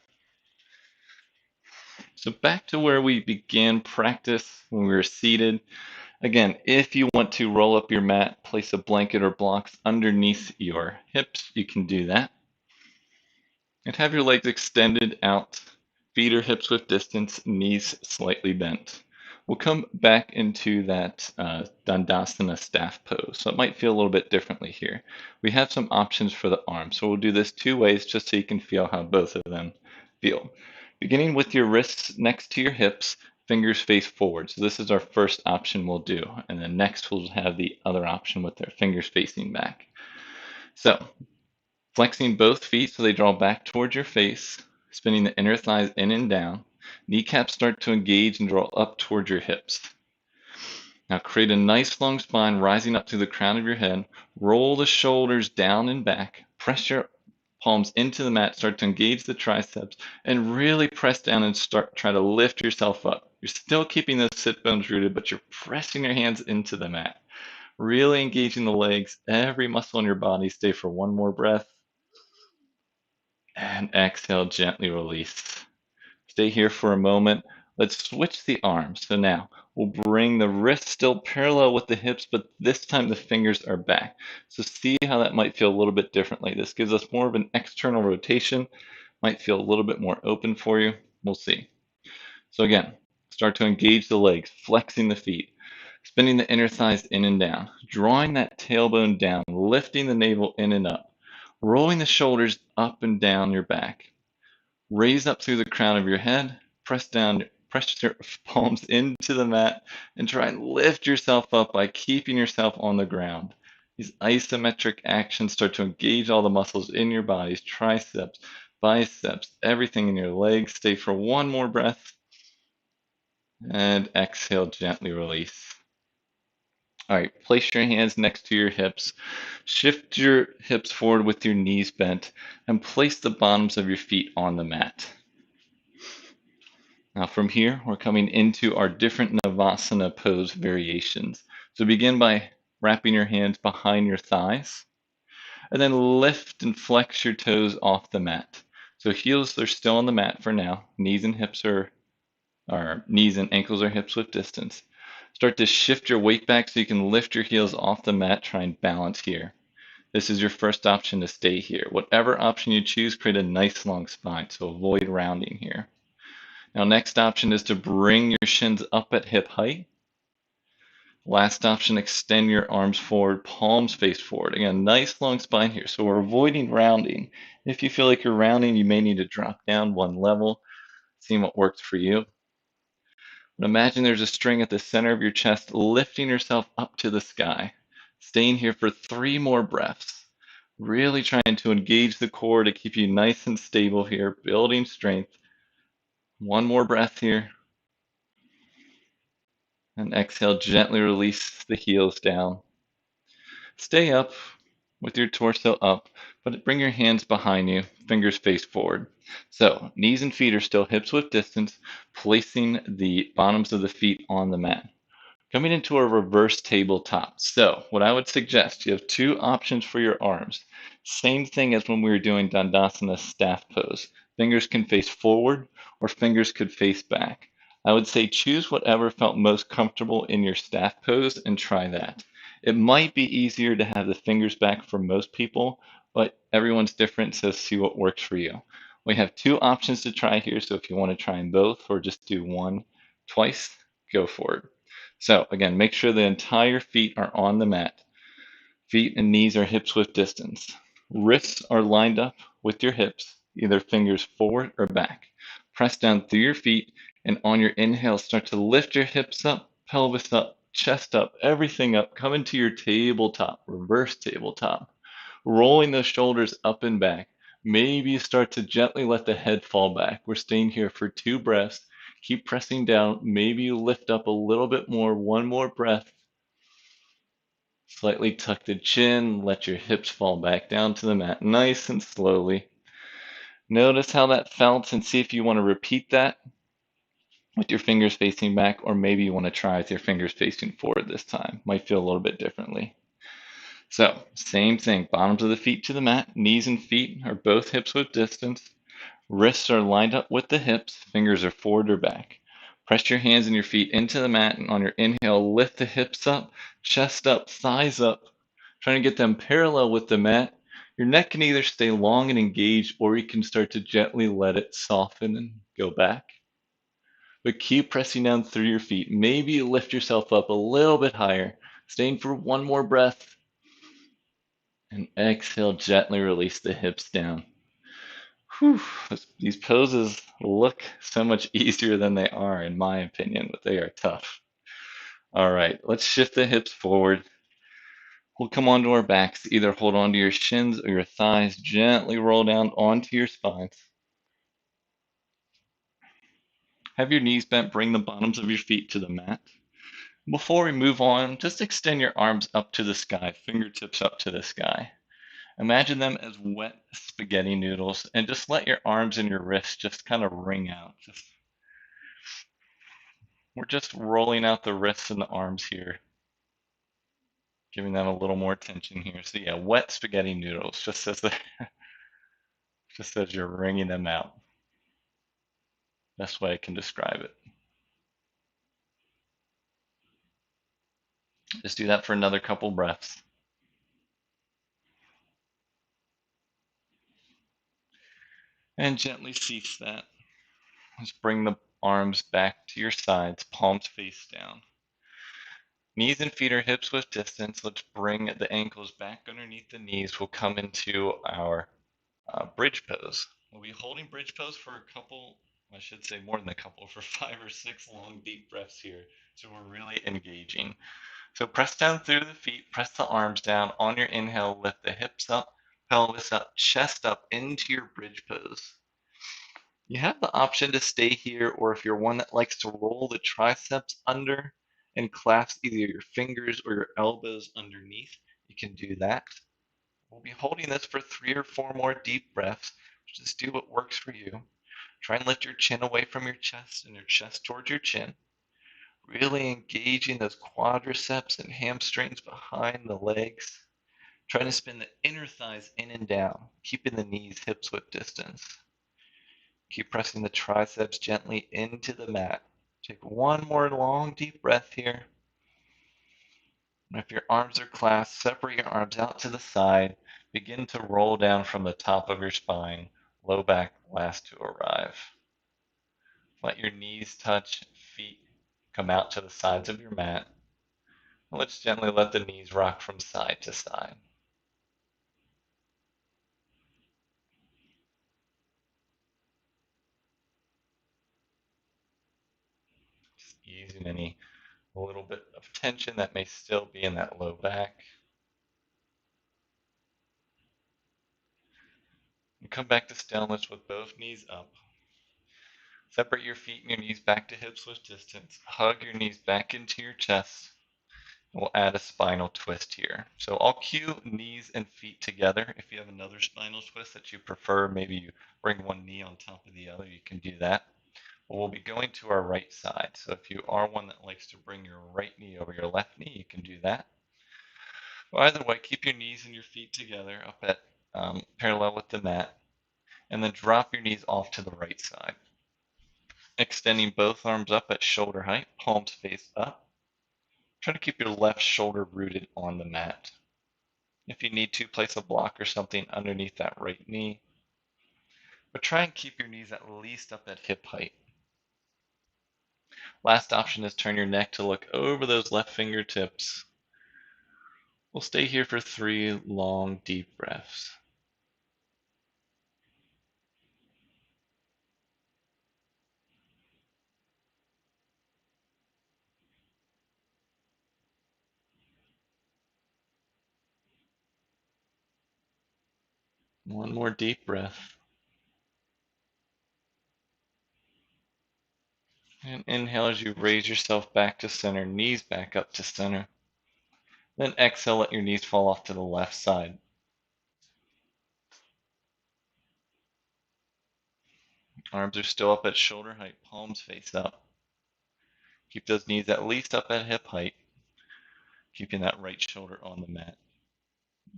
So back to where we began practice when we were seated. Again, if you want to roll up your mat, place a blanket or blocks underneath your hips, you can do that. And have your legs extended out, feet or hips width distance, knees slightly bent. We'll come back into that Dandasana staff pose. So it might feel a little bit differently here. We have some options for the arms. So we'll do this two ways just so you can feel how both of them feel. Beginning with your wrists next to your hips, fingers face forward. So this is our first option we'll do. And then next we'll have the other option with their fingers facing back. So flexing both feet so they draw back towards your face, spinning the inner thighs in and down. Kneecaps start to engage and draw up towards your hips. Now create a nice long spine rising up to the crown of your head. Roll the shoulders down and back. Press your palms into the mat. Start to engage the triceps and really press down and try to lift yourself up. You're still keeping those sit bones rooted, but you're pressing your hands into the mat. Really engaging the legs, every muscle in your body. Stay for one more breath. And exhale, gently release. Stay here for a moment. Let's switch the arms. So now we'll bring the wrists still parallel with the hips, but this time the fingers are back. So see how that might feel a little bit differently. This gives us more of an external rotation. Might feel a little bit more open for you. We'll see. So again, start to engage the legs, flexing the feet, spinning the inner thighs in and down, drawing that tailbone down, lifting the navel in and up, rolling the shoulders up and down your back. Raise up through the crown of your head, press down, press your palms into the mat, and try and lift yourself up by keeping yourself on the ground. These isometric actions start to engage all the muscles in your bodies, triceps, biceps, everything in your legs. Stay for one more breath, and exhale, gently release. All right, place your hands next to your hips. Shift your hips forward with your knees bent and place the bottoms of your feet on the mat. Now from here, we're coming into our different Navasana pose variations. So begin by wrapping your hands behind your thighs and then lift and flex your toes off the mat. So heels are still on the mat for now. Knees and ankles are hips width distance. Start to shift your weight back so you can lift your heels off the mat. Try and balance here. This is your first option to stay here. Whatever option you choose, create a nice long spine, so avoid rounding here. Now, next option is to bring your shins up at hip height. Last option, extend your arms forward, palms face forward. Again, nice long spine here. So we're avoiding rounding. If you feel like you're rounding, you may need to drop down one level, seeing what works for you. But imagine there's a string at the center of your chest, lifting yourself up to the sky. Staying here for 3 more breaths. Really trying to engage the core to keep you nice and stable here, building strength. 1 more breath here. And exhale, gently release the heels down. Stay up with your torso up, but bring your hands behind you, fingers face forward. So, knees and feet are still hips width distance, placing the bottoms of the feet on the mat. Coming into a reverse tabletop. So, what I would suggest, you have 2 options for your arms. Same thing as when we were doing Dandasana staff pose. Fingers can face forward or fingers could face back. I would say choose whatever felt most comfortable in your staff pose and try that. It might be easier to have the fingers back for most people, but everyone's different, so see what works for you. We have 2 options to try here, so if you want to try them both or just do one twice, go for it. So again, make sure the entire feet are on the mat. Feet and knees are hips width distance. Wrists are lined up with your hips, either fingers forward or back. Press down through your feet, and on your inhale, start to lift your hips up, pelvis up, chest up, everything up. Come into your tabletop, reverse tabletop. Rolling those shoulders up and back. Maybe you start to gently let the head fall back. We're staying here for 2 breaths. Keep pressing down. Maybe you lift up a little bit more. 1 more breath. Slightly tuck the chin. Let your hips fall back down to the mat nice and slowly. Notice how that felt and see if you want to repeat that with your fingers facing back, or maybe you want to try with your fingers facing forward this time. Might feel a little bit differently. So, same thing. Bottoms of the feet to the mat. Knees and feet are both hips width distance. Wrists are lined up with the hips, fingers are forward or back. Press your hands and your feet into the mat, and on your inhale, lift the hips up, chest up, thighs up, trying to get them parallel with the mat. Your neck can either stay long and engaged, or you can start to gently let it soften and go back. But keep pressing down through your feet. Maybe you lift yourself up a little bit higher, staying for 1 more breath. And exhale, gently release the hips down. Whew, these poses look so much easier than they are, in my opinion, but they are tough. All right, let's shift the hips forward. We'll come onto our backs. Either hold onto your shins or your thighs. Gently roll down onto your spines. Have your knees bent. Bring the bottoms of your feet to the mat. Before we move on, just extend your arms up to the sky, fingertips up to the sky. Imagine them as wet spaghetti noodles, and just let your arms and your wrists just kind of wring out. We're just rolling out the wrists and the arms here, giving them a little more tension here. So yeah, wet spaghetti noodles, just as you're wringing them out. Best way I can describe it. Just do that for another couple breaths. And gently cease that. Just bring the arms back to your sides, palms face down. Knees and feet are hips width distance. Let's bring the ankles back underneath the knees. We'll come into our bridge pose. We'll be holding bridge pose for a couple, I should say more than a couple, for 5 or 6 long deep breaths here. So we're really engaging. So press down through the feet, press the arms down. On your inhale, lift the hips up, pelvis up, chest up into your bridge pose. You have the option to stay here, or if you're one that likes to roll the triceps under, and clasp either your fingers or your elbows underneath. You can do that. We'll be holding this for 3 or 4 more deep breaths. Just do what works for you. Try and lift your chin away from your chest and your chest towards your chin. Really engaging those quadriceps and hamstrings behind the legs. Trying to spin the inner thighs in and down, keeping the knees hips width distance. Keep pressing the triceps gently into the mat. Take one more long deep breath here. And if your arms are clasped, separate your arms out to the side. Begin to roll down from the top of your spine, low back last to arrive. Let your knees touch, feet come out to the sides of your mat. And let's gently let the knees rock from side to side. Just easing any little bit of tension that may still be in that low back. And come back to stillness with both knees up. Separate your feet and your knees back to hips width distance. Hug your knees back into your chest. We'll add a spinal twist here. So I'll cue knees and feet together. If you have another spinal twist that you prefer, maybe you bring one knee on top of the other, you can do that. But we'll be going to our right side. So if you are one that likes to bring your right knee over your left knee, you can do that. Well, either way, keep your knees and your feet together up at parallel with the mat, and then drop your knees off to the right side. Extending both arms up at shoulder height, palms face up. Try to keep your left shoulder rooted on the mat. If you need to, place a block or something underneath that right knee. But try and keep your knees at least up at hip height. Last option is turn your neck to look over those left fingertips. We'll stay here for 3 long, deep breaths. One more deep breath. And inhale as you raise yourself back to center, knees back up to center. Then exhale, let your knees fall off to the left side. Arms are still up at shoulder height, palms face up. Keep those knees at least up at hip height, keeping that right shoulder on the mat.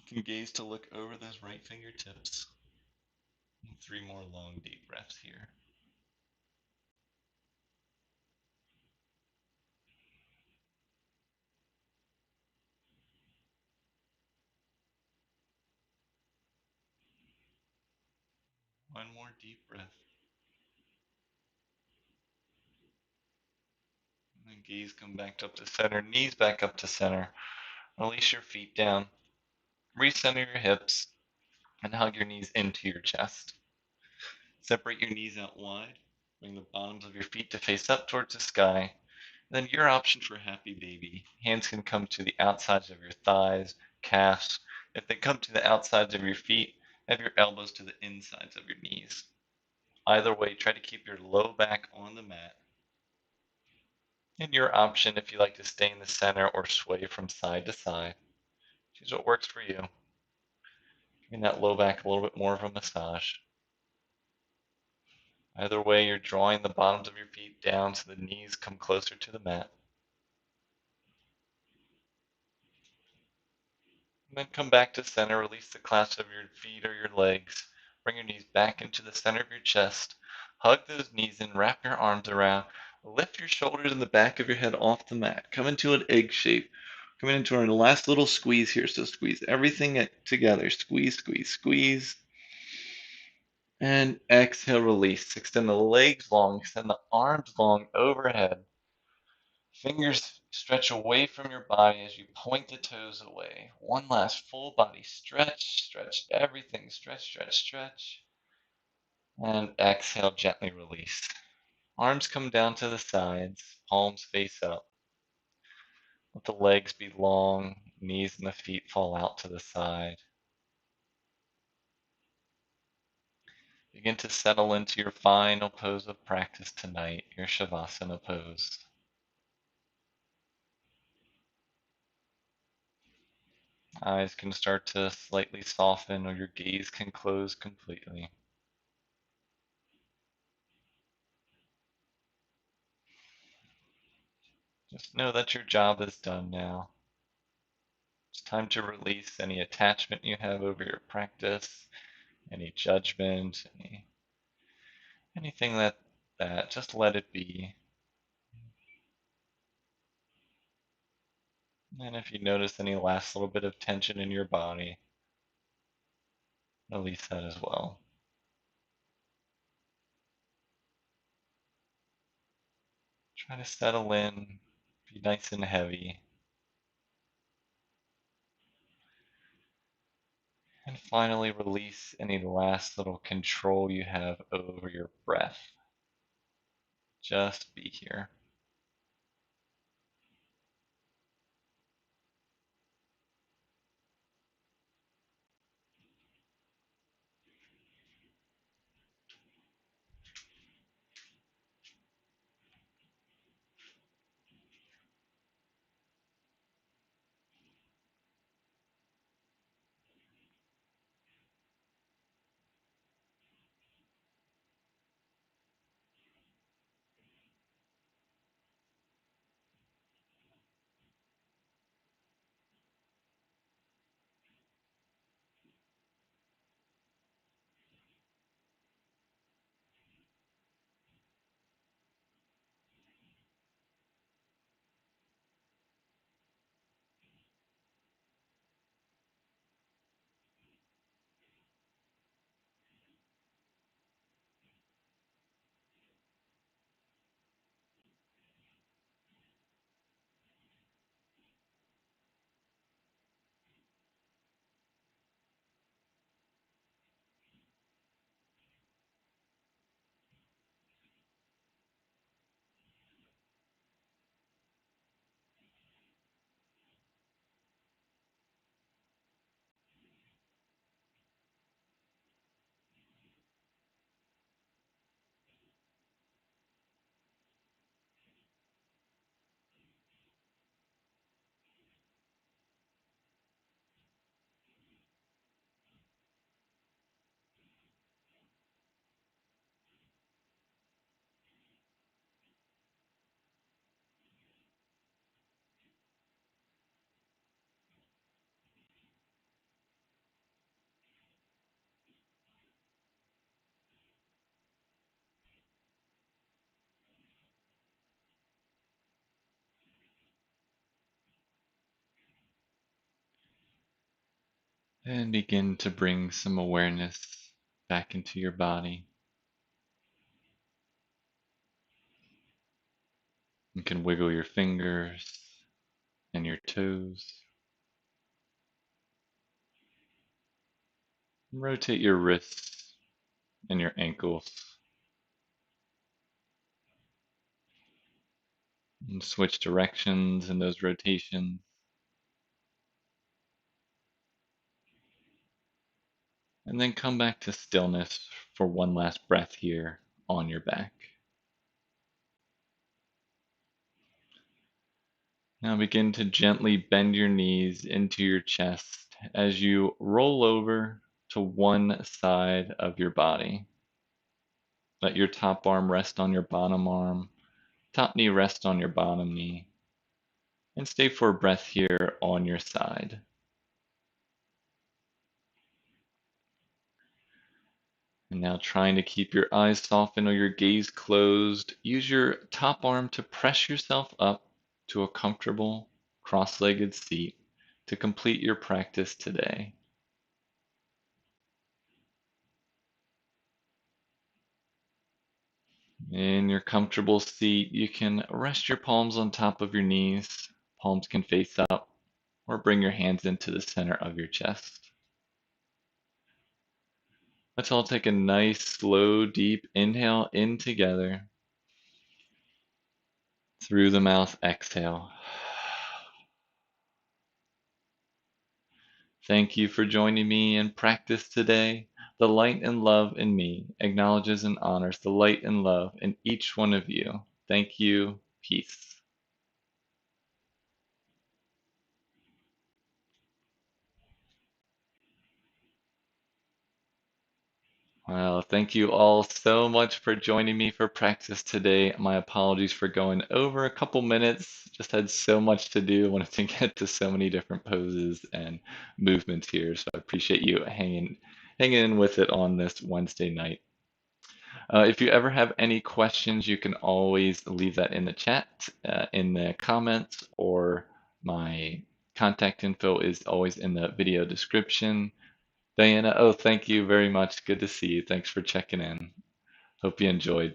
You can gaze to look over those right fingertips. And 3 more long, deep breaths here. One more deep breath. And then gaze come back up to center, knees back up to center. Release your feet down. Recenter your hips and hug your knees into your chest. Separate your knees out wide. Bring the bottoms of your feet to face up towards the sky. Then your option for happy baby. Hands can come to the outsides of your thighs, calves. If they come to the outsides of your feet, have your elbows to the insides of your knees. Either way, try to keep your low back on the mat. And your option if you like to stay in the center or sway from side to side. Choose what works for you. Giving that low back a little bit more of a massage. Either way, you're drawing the bottoms of your feet down so the knees come closer to the mat. And then come back to center, release the clasp of your feet or your legs. Bring your knees back into the center of your chest. Hug those knees and wrap your arms around. Lift your shoulders and the back of your head off the mat. Come into an egg shape. Coming into our last little squeeze here. So squeeze everything together. Squeeze, squeeze, squeeze. And exhale, release. Extend the legs long, extend the arms long overhead. Fingers stretch away from your body as you point the toes away. One last full body stretch, stretch everything, stretch, stretch, stretch. And exhale, gently release. Arms come down to the sides, palms face up. Let the legs be long, knees and the feet fall out to the side. Begin to settle into your final pose of practice tonight, your Shavasana pose. Eyes can start to slightly soften or your gaze can close completely. Just know that your job is done now. It's time to release any attachment you have over your practice, any judgment, anything that just let it be. And if you notice any last little bit of tension in your body, release that as well. Try to settle in, be nice and heavy. And finally, release any last little control you have over your breath. Just be here. And begin to bring some awareness back into your body. You can wiggle your fingers and your toes. Rotate your wrists and your ankles. And switch directions in those rotations. And then come back to stillness for one last breath here on your back. Now begin to gently bend your knees into your chest as you roll over to one side of your body. Let your top arm rest on your bottom arm, top knee rest on your bottom knee, and stay for a breath here on your side. And now trying to keep your eyes softened or your gaze closed, use your top arm to press yourself up to a comfortable cross-legged seat to complete your practice today. In your comfortable seat, you can rest your palms on top of your knees. Palms can face up, or bring your hands into the center of your chest. Let's all take a nice, slow, deep inhale in together. Through the mouth, exhale. Thank you for joining me in practice today. The light and love in me acknowledges and honors the light and love in each one of you. Thank you. Peace. Well, thank you all so much for joining me for practice today. My apologies for going over a couple minutes. Just had so much to do. Wanted to get to so many different poses and movements here. So I appreciate you hanging in with it on this Wednesday night. If you ever have any questions, you can always leave that in the chat, in the comments, or my contact info is always in the video description. Diana, oh, thank you very much. Good to see you. Thanks for checking in. Hope you enjoyed.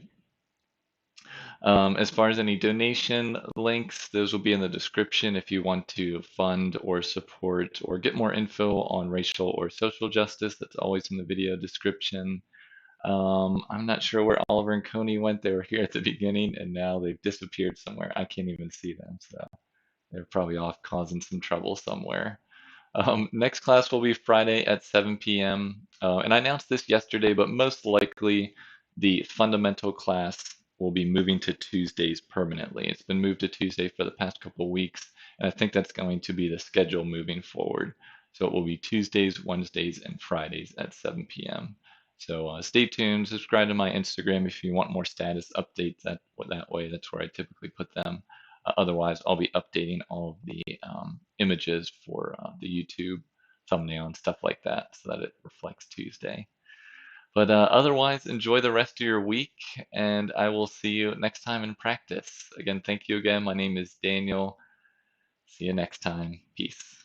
As far as any donation links, those will be in the description if you want to fund or support or get more info on racial or social justice. That's always in the video description. I'm not sure where Oliver and Coney went. They were here at the beginning and now they've disappeared somewhere. I can't even see them, so they're probably off causing some trouble somewhere. Next class will be Friday at 7 p.m. And I announced this yesterday, but most likely the fundamental class will be moving to Tuesdays permanently. It's been moved to Tuesday for the past couple of weeks, and I think that's going to be the schedule moving forward. So it will be Tuesdays, Wednesdays, and Fridays at 7 p.m. So stay tuned. Subscribe to my Instagram if you want more status updates. That way, that's where I typically put them. Otherwise, I'll be updating all of the images for the YouTube thumbnail and stuff like that so that it reflects Tuesday. But otherwise, enjoy the rest of your week, and I will see you next time in practice. Again, thank you again. My name is Daniel. See you next time. Peace.